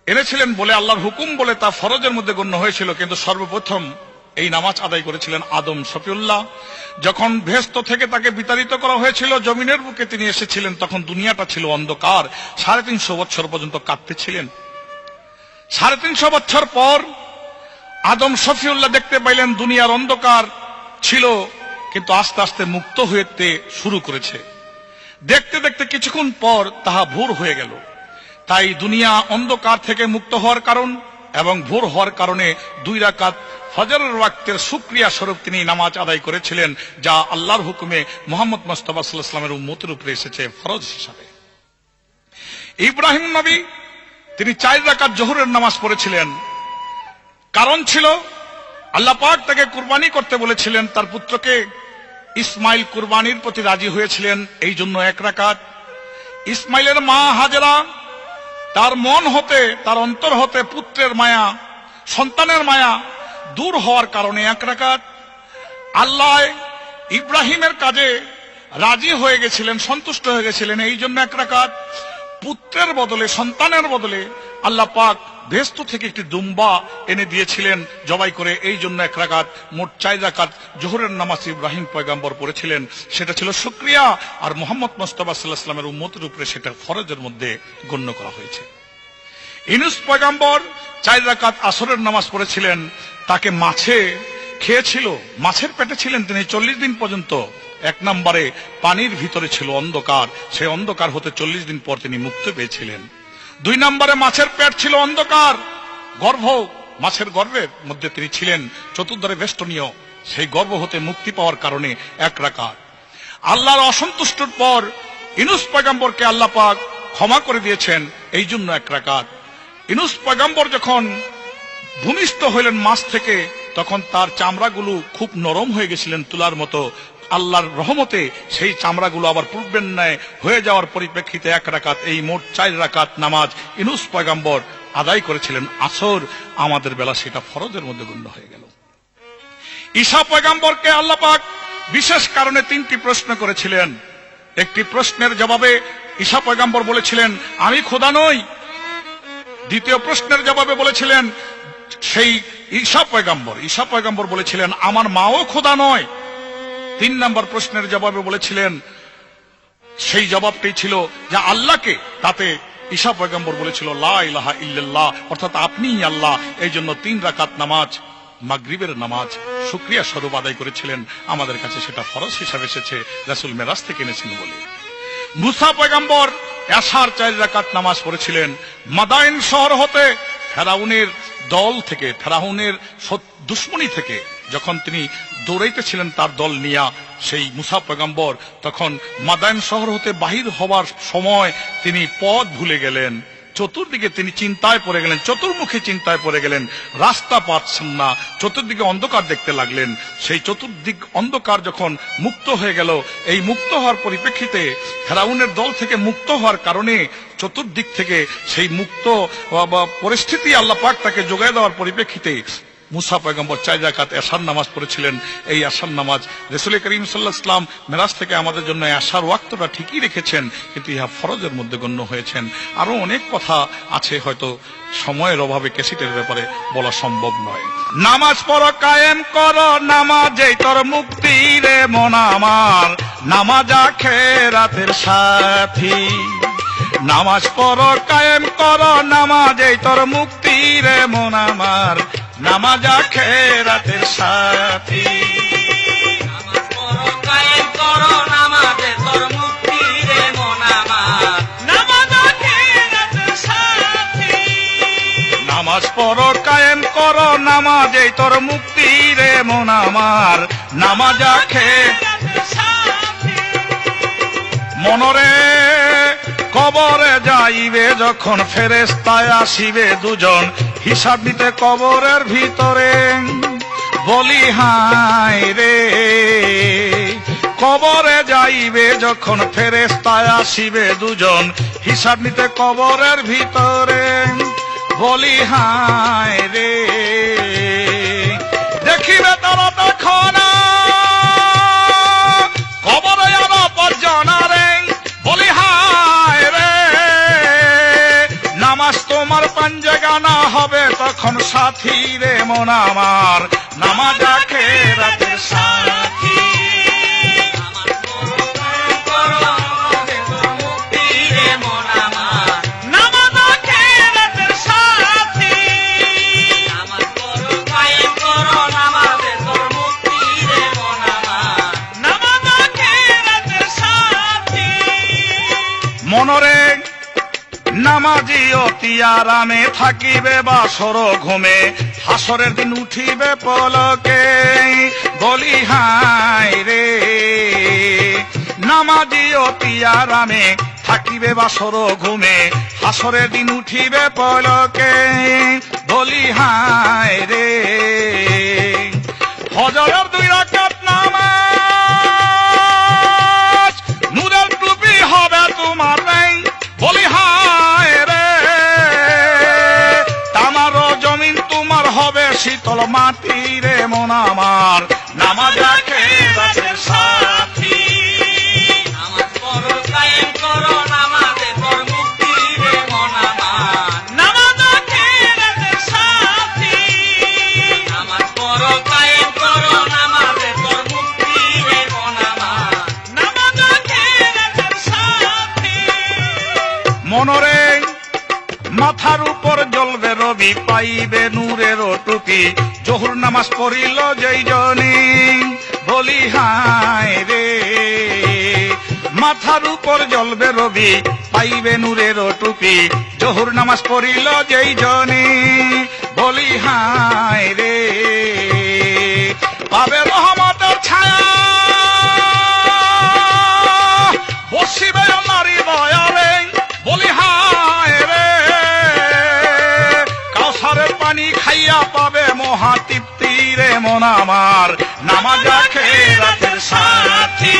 A: এনেছিলেন বলে আল্লাহর হুকুম বলে তা ফরজের মধ্যে গণ্য হয়েছিল। কিন্তু সর্বপ্রথম এই নামাজ আদায় করেছিলেন আদম শফিউল্লাহ। যখন বেহেশত থেকে তাকে বিতাড়িত করা হয়েছিল, জমিনের বুকে তিনি এসেছিলেন, তখন দুনিয়াটা ছিল অন্ধকার। 350 বছর পর্যন্ত কাঁদতেছিলেন। 350 বছর পর আদম শফিউল্লাহ দেখতে পাইলেন দুনিয়ার অন্ধকার ছিল, কিন্তু আস্তে আস্তে মুক্ত হতে শুরু করেছে। দেখতে দেখতে কিছুক্ষণ পর তাহা ভোর হয়ে গেল। তাই দুনিয়া অন্ধকার থেকে মুক্ত হওয়ার কারণ এবং ভোর হওয়ার কারণে 2 রাকাত ফজরের ওয়াক্তের শুকরিয়া স্বরূপ তিনি নামাজ আদায় করেছিলেন, যা আল্লাহর হুকুমে মুহাম্মদ মুস্তাফা সাল্লাল্লাহু আলাইহি ওয়াসাল্লামের উম্মতের উপরে এসেছে ফরজ হিসাবে। ইব্রাহিম নবী তিনি 4 রাকাত জোহরের নামাজ পড়েছিলেন। কারণ ছিল আল্লাহ পাক তাকে কুরবানি করতে বলেছিলেন, তার পুত্রকে ইসমাইল কুরবানির প্রতি রাজি হয়েছিলেন, এই জন্য 1 রাকাত। ইসমাইলের মা হাজেরা তার মন হতে, তার অন্তর হতে পুত্রের মায়া সন্তানের মায়া দূর হওয়ার কারণে 1 রাকাত, আল্লাহ ইব্রাহিমের কাজে রাজি হয়ে গেছিলেন, সন্তুষ্ট হয়ে গেছিলেন, এই জন্য 1 রাকাত। পুত্রের বদলে, সন্তানের বদলে আল্লাহ পাক বেহেশত থেকে একটি দুম্বা এনে দিয়েছিলেন জবাই করে, এই জন্য 1 রাকাত। মোট 4 রাকাত জোহরের নামাজ ইব্রাহিম পয়গম্বর পড়েছিলেন, সেটা ছিল শুকরিয়া। আর মুহাম্মদ মুস্তাফা সাল্লাল্লাহু আলাইহি ওয়াসাল্লামের উম্মতের উপরে সেটা ফরজের মধ্যে গণ্য করা হয়েছে। ইউনূস পয়গম্বর 4 রাকাত আসরের নামাজ পড়েছিলেন, তাকে মাছে খেয়েছিল, মাছের পেটে ছিলেন তিনি 40 দিন পর্যন্ত। 1 নম্বরে পানির ভিতরে ছিল অন্ধকার, সেই অন্ধকার হতে 40 দিন পর তিনি মুক্তি পেয়েছিলেন। 2 নম্বরে মাছের পেট ছিল অন্ধকার, গর্ভ, মাছের গর্ভের মধ্যে তিনি ছিলেন, চতুর্ধারে বেষ্টনীয়, সেই গর্ভ হতে মুক্তি পাওয়ার কারণে 1 রাকাত। আল্লাহর অসন্তুষ্টর পর ইউনূস পয়গম্বরকে আল্লাহ পাক ক্ষমা করে দিয়েছেন, এই জন্য 1 রাকাত। ইউনূস পয়গম্বর যখন ভূমিষ্ঠ হইলেন মাছ থেকে, তখন তার চামড়াগুলো খুব নরম হয়ে গেছিলেন তুলার মতো। আল্লাহর রহমতে সেই চামড়াগুলো আবার পূর্বের ন্যায় হয়ে যাওয়ার পরিপ্রেক্ষিতে 1 রাকাত, এই মোট 4 রাকাত নামাজ ইউনূস পয়গম্বর আদায় করেছিলেন আসর। আমাদের বেলা সেটা ফরজের মধ্যে গণ্য হয়ে গেল। ঈসা পয়গম্বরকে আল্লাহ পাক বিশেষ কারণে 3টি প্রশ্ন করেছিলেন। একটি প্রশ্নের জবাবে ঈসা পয়গম্বর বলেছিলেন, আমি খোদা নই। দ্বিতীয় প্রশ্নের জবাবে বলেছিলেন, সেই ঈসা পয়গম্বর বলেছিলেন, আমার মাও খোদা নয়। 3 নম্বর প্রশ্নের জবাবে বলেছিলেন, সেই জবাবটি ছিল যে আল্লাহকে, তাতে ঈসা পয়গম্বর বলেছিল লা ইলাহা ইল্লাল্লাহ, অর্থাৎ আপনিই আল্লাহ। এই জন্য 3 রাকাত নামাজ, মাগরিবের নামাজ শুকরিয়া স্বরূপ আদায় করেছিলেন। আমাদের কাছে সেটা ফরজ হিসাবে এসেছে, রাসূল মেরাজ থেকে এনেছেন বলে। মুসা পয়গম্বর এশার 4 রাকাত নামাজ পড়েছিলেন। মাদাইন শহর হতে ফেরাউনের দল থেকে, ফেরাউনের দুশমনী থেকে যখন তিনি দৌড়াইতেছিলেন তার দল নিয়া, সেই মুসা পয়গম্বর তখন মাদাইন শহর হতে বাহির হবার সময় তিনি পথ ভুলে গেলেন। চতুর্দিকে তিনি চিন্তায় পড়ে গেলেন, চতুর্মুখী চিন্তায় পড়ে গেলেন, রাস্তা পাচ্ছেন না, চতুর্দিকে অন্ধকার দেখতে লাগলেন। সেই চতুর্দিক অন্ধকার যখন মুক্ত হয়ে গেল, এই মুক্ত হওয়ার পরিপ্রেক্ষিতে ফেরাউনের দল থেকে মুক্ত হওয়ার কারণে চতুর্দিক থেকে সেই মুক্ত পরিস্থিতি আল্লাহ পাক তাকে যোগায় দেওয়ার পরিপ্রেক্ষিতে মুসা পয়গম্বর 4 রাকাত এশার নামাজ পড়েছিলেন। এই এশার নামাজ রাসূল করিম সাল্লাল্লাহু আলাইহি ওয়াসাল্লাম মেরাজ থেকে আমাদের জন্য এশার ওয়াক্তটা ঠিকই রেখেছেন, কিন্তু ইহা ফরজের মধ্যে গণ্য হয়েছেন। আরো অনেক কথা আছে, হয়তো সময়ের অভাবে ক্যাসেটের ব্যাপারে বলা সম্ভব নয়। নামাজ পড়ো কায়েম করো, নামাজেই তোর মুক্তি রে মন আমার, নামাজ আখিরাতের সাথী। নামাজ পড়ো কায়েম করো, নামাজেই তোর মুক্তি রে মন আমার, নামাজ আখিরাতের সাথী।
B: নামাজ পড়ো কায়েম করো, নামাজে তোর মুক্তি রে মন আমার, নামাজ আখিরাতের সাথী।
A: নামাজ পড়ো কায়েম করো, নামাজেই তোর মুক্তি রে মন আমার, নামাজ আখিরাতের সাথী। মনরে কবরে যাইবে যখন, ফেরেশতায় আসিবে দুজন, হিসাব নিতে কবরের ভিতরে। বলি হায় রে, কবরে যাইবে যখন, ফেরেশতায় আসিবে দুজন, হিসাব নিতে কবরের ভিতরে। বলি হায় রে, দেখিবে তারা তখন কবরে আলো পর্যনা রে। বলি হায় রে, নামাজ তোমার পাঞ্জেগানা হবে তখন সাথী রে মন আমার, নামাজ আখিরাতের সাথী।
B: নামাজ পড়ো কায়েম করো, নামাজে তোর মুক্তি রে মন আমার, নামাজ আখিরাতের সাথী। নামাজ পড়ো কায়েম করো, নামাজে তোর মুক্তি রে মন আমার, নামাজ আখিরাতের সাথী।
A: মনরে নামাজি অতি আরামে থাকিবে বাসর ঘুমে, হাসরের দিন উঠিবে পলকে। বলি হায় রে, নামাজি অতি আরামে থাকিবে বাসর ঘুমে, হাসরের দিন উঠিবে পলকে। বলি হায় রে, ফজরের 2 রাকাত নামাজ, নূরের টুপি হবে তোমার নেই। বলি হায় রে, তামার জমিন তোমার আসল মাটি রে মন আমার, নামাজ আখিরাতের সাথী।
B: নামাজ পড়ো কায়েম করো নামাজে তোর মুক্তি রে মন আমার, নামাজ আখিরাতের সাথী। নামাজ পড়ো কায়েম করো নামাজে তোর মুক্তি রে মন আমার, নামাজ আখিরাতের সাথী।
A: মনরে মাথার উপর জ্বলবে রবি, পাইবে নূরের টুপি, জোহর নামাজ পড়িল যেই জনি, বলি হায় রে। মাথার উপর জ্বলবে রবি, পাইবে নূরের টুপি, জোহর নামাজ পড়িল যেই জনি, বলি হায় রে। পাবে রহমতের ছায়া, বসিবে নারী দয়ালে, বলি হায় রে। কাউসারের পানি খাইয়া পাবে মহা তৃপ্তি রে মন আমার, নামাজ আখিরাতের সাথী।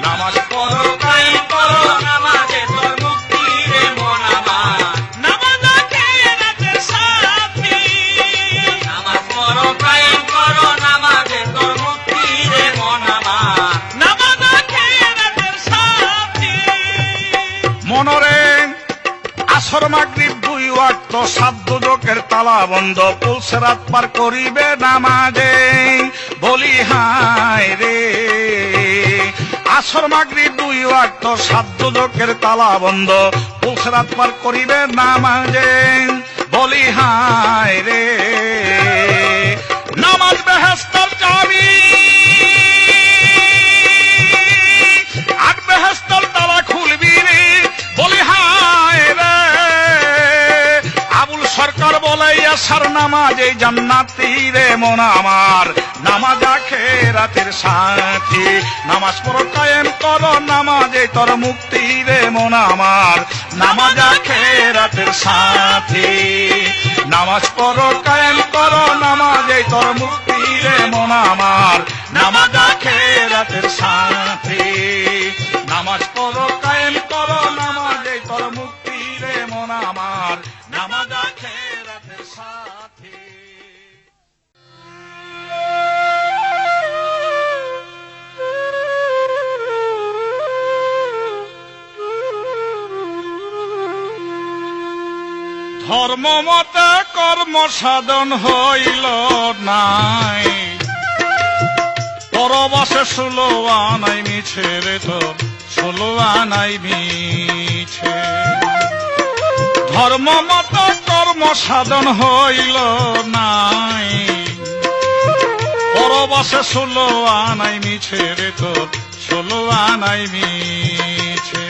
A: নামাজ পড়ো
B: কায়েম করো নামাজে তোর মুক্তি রে মন আমার, নামাজ আখিরাতের সাথী। নামাজ পড়ো কায়েম করো নামাজে তোর মুক্তি রে মন আমার, নামাজ আখিরাতের সাথী।
A: মনরে আসর মাগরিব দুই ওয়াক্ত, সাধ্য যোগের তালা বন্ধ, পুলসে রাত পার করিবে নামাজে, বলি হায় রে। আসর মাগরিব দুই ওয়াক্ত, সাধ্য যোগের তালা বন্ধ, পুলসে রাত পার করিবে নামাজে, বলি হায় রে। নামাজ বেহেশতের চাবি, আট বেহেশতের তালা খুলবি রে, বলি হায় রে। আবুল সরকার বলে আসার নামাজ এই জান্নাতি রে মন আমার, নামাজ আখিরাতের সাথী। নামাজ পড়ো কায়েম করো নামাজে তোর মুক্তি রে মন আমার, নামাজ আখিরাতের সাথী। নামাজ পড়ো কায়েম করো নামাজে তোর মুক্তি রে মন আমার, নামাজ আখিরাতের সাথী। নামাজ পড়ো কায়েম করো নামাজে তোর মুক্তি রে মন আমার, নামাজ আখিরাতের সাথী। ধর্ম মতে কর্ম সাধন হইল নাই, পরবাসে ষোলো আনাই মিছে রে তোর, ষোলো আনাই মিছে। ধর্ম মতে কর্ম সাধন হইল নাই, পরবাসে ষোলো আনাই মিছে রে তোর, ষোলো আনাই মিছে।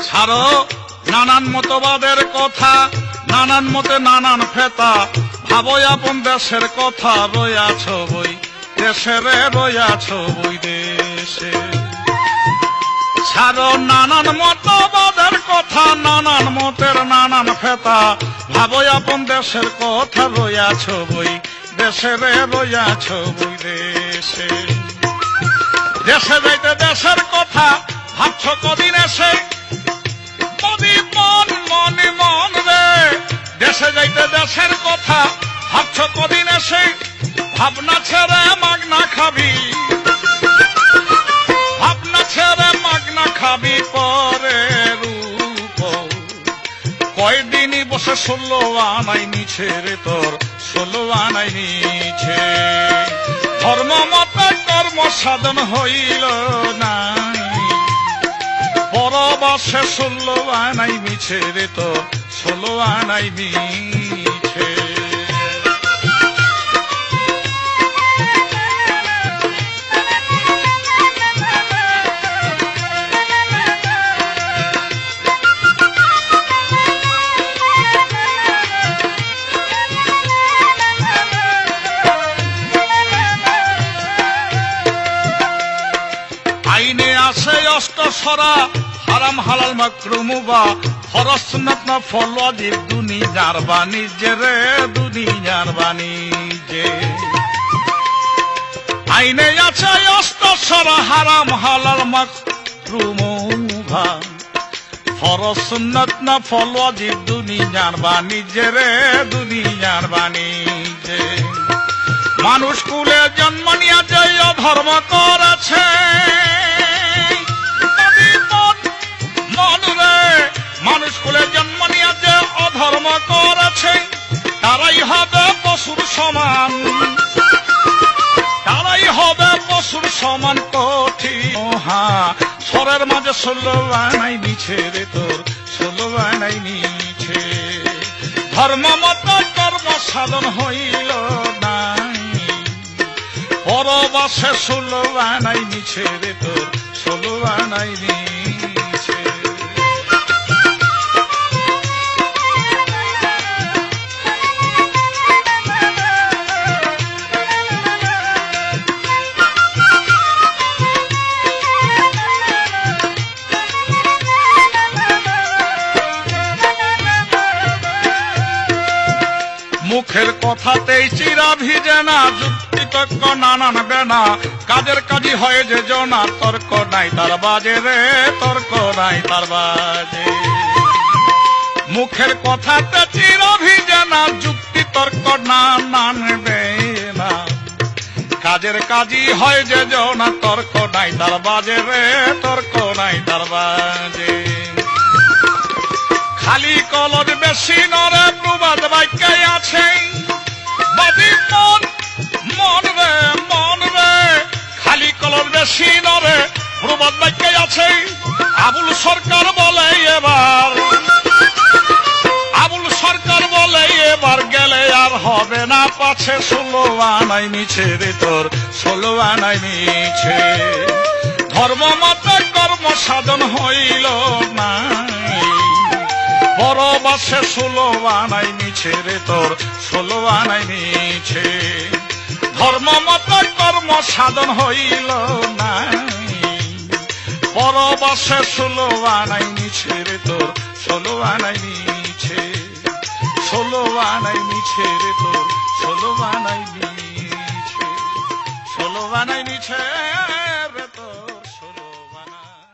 A: ছাড়ো নানান মতবাদের কথা, নানান মতে নানান ফেতা, ভাবো আপন দেশের কথা, রয়াছ বই দেশে রে, রয়াছ বই দেশে। ছাড়ো নানান মতবাদের কথা, নানান মতের নানান ফেতা, ভাবো আপন দেশের কথা, রয়াছ বই দেশে রে, রয়াছ বই দেশে। দেশে যাইতে দেশের কথা ভাবছ কদিন এসে, মন মনে মন রে। দেশে যাইতে দেশের কথা ভাবছ কদিন এসে, ভাবনা ছেড়ে মাগনা খাবি, ভাবনা ছেড়ে মাগনা খাবি পরে রূপ। কয়দিনই বসে ষোলো আনাই নিছে রে তোর, ষোলো আনাই নিছে। ধর্ম মতে কর্ম সাধন হইল নাই, পরবাসে ষোলো আনাই মিছে রে তোর, ষোলো আনাই মিছে। আইনে আছে অষ্ট সরা, হারাম হালাল মাকরু মুবা ফরজ সুন্নাত না ফল ওয়াজিব দুনিয়ার বাণিজ্যে রে দুনিয়ার বাণিজ্যে আইনে আছে অস্তসর হারাম হালাল মাকরু মুবা ফরজ সুন্নাত না ফল ওয়াজিব দুনিয়ার বাণিজ্যে রে দুনিয়ার বাণিজ্যে মানুষ কুলে জন্ম নিয়ে যে অধর্ম করেছে মন রে মানুষ কুলে জন্ম নিয়ে যে অধর্ম করেছে তারাই হবে পশুর সমান তারাই হবে পশুর সমান কঠিন হা সরের মাঝে ষোলো বানাই মিছে রে তোর ষোলো বানাই মিছে ধর্ম মত কর্ম সাধন হইল নাই পরবাসে ষোলো বানাই মিছে রে তোর ষোলো বানাই মিছে মুখের কথাতেই চিরা ভিজে না যুক্তি তর্ক নানান বেনা কাজের কাজই হয় যে জনা তর্ক নাই তার বাজে রে তর্ক নাই তার বাজে মুখের কথাতে চিরা ভিজে না যুক্তি তর্ক নানান বেনা কাজের কাজই হয় যে জনা তর্ক নাই তার বাজে রে তর্ক নাই তার বাজে খালি কলর বেশি নরে প্রবাদ বাক্যায় আছে বাদি মন মন রে খালি কলর বেশি নরে প্রবাদ বাক্যায় আছে আবুল সরকার বলে এবার আবুল সরকার বলে এবার গেলে আর হবে না পাছে ষোলো আনাই মিছে রে তোর ষোলো আনাই মিছে ধর্ম মত কর্ম সাধন হইল না পরবাসে ষোলো বানাই মিছে রে তোর ষোলো বানাই মিছে ধর্ম মত কর্ম সাধন হইল না পরবাসে ষোলো বানাই মিছে রে তোর ষোলো বানাই মিছে ষোলো বানাই মিছে রে তোর ষোলো বানাই মিছে ষোলো বানাই মিছে রে তোর ষোলো বানাই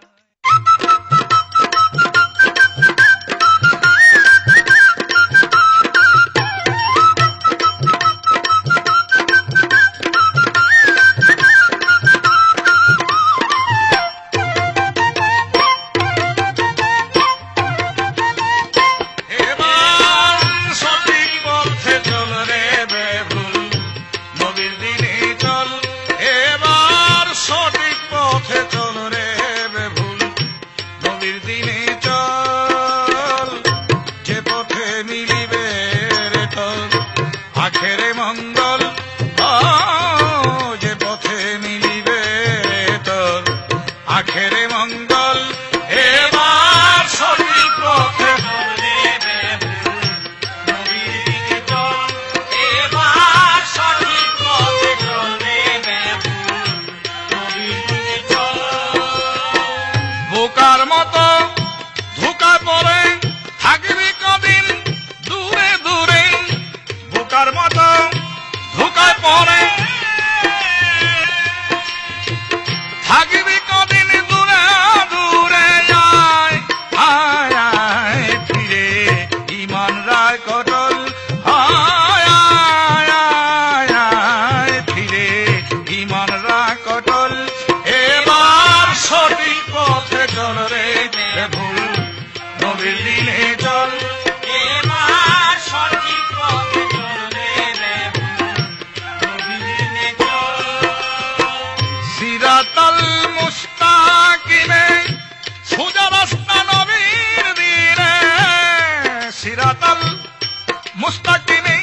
A: মুস্তাকিমে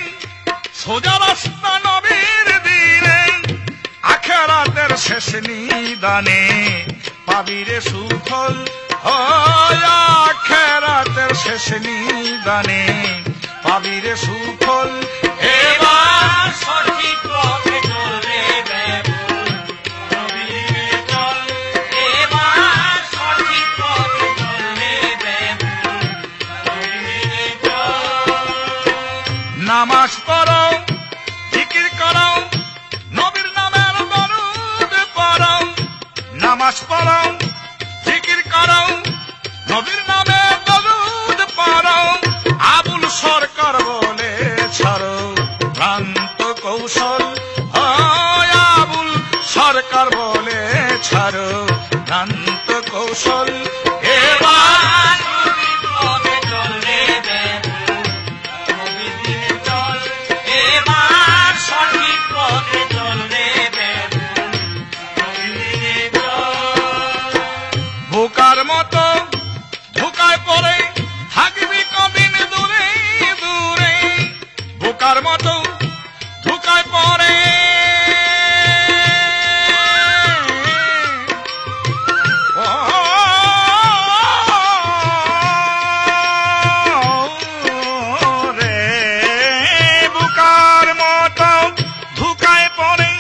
A: সোজা রাস্তা নবীর দিনে আখেরাতের শেষ নিদানে পাবিরে সুফল আখেরাতের শেষ নিদানে পাবিরে সুফল এবার সঠিক পথে চলবে নবীর চল এবার সঠিক পথে কৌশল হয় আবুল সরকার বলে ছাড়ো ভ্রান্ত কৌশল এবার
B: সঠিক পথে চললে নবীর দিনে চল এবার সঠিক পথে চললে নবীর দিনে চল
A: বোকার মতো ধোকায় পড়ে থাকবি কদিন দূরে দূরে বোকার মতো ধোকায় পড়ে রে বোকার মতো ধোকায় পড়ে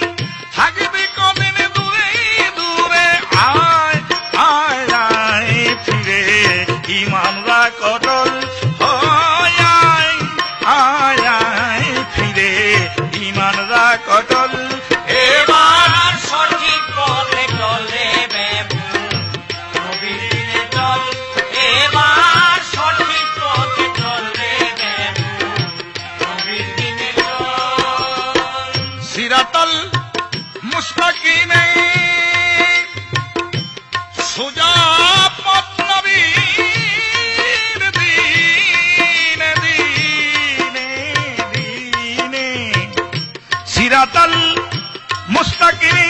A: থাকবি কদিন দূরে দূরে আয় আয় আয় ফিরে ইমানরা কটল হয় আয় আয় আয় ফিরে ইমানরা কটল
B: এবার সঠিক পথে চলে নবীর দিনে চল এবার সঠিক পথে চললে নবীর দিনে চল
A: সিরাতাল মুস্তাকিমে সোজা পথ নবীর দিনে দিনে দিনে সিরাতাল মুস্তাকিমে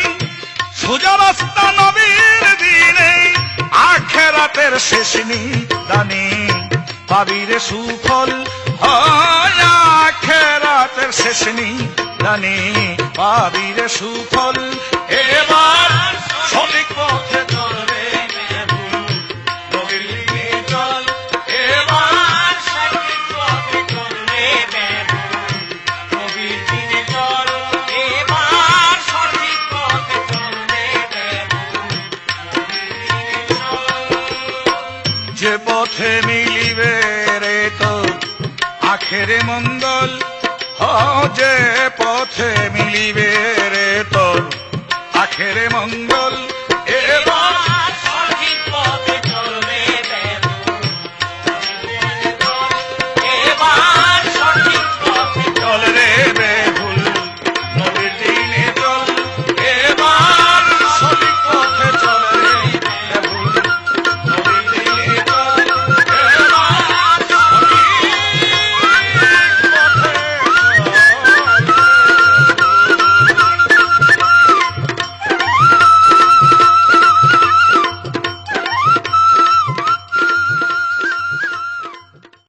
A: সোজা রাস্তা নবীর দিনে আখেরাতের শেষ নিদানে পাবিরে সুফল হয় আখেরাতের শেষ নিদানে পাবিরে সুফল এবার সঠিক পথে চলবে নবীর দিনে চল
B: এবার সঠিক পথে চললে নবীর দিনে চল এবার সঠিক পথে চললে নবীর দিনে চল
A: যে পথে মিলিবে রে তো আখেরে মঙ্গল যে পথে মিলিবে রে তোর আখেরে মঙ্গল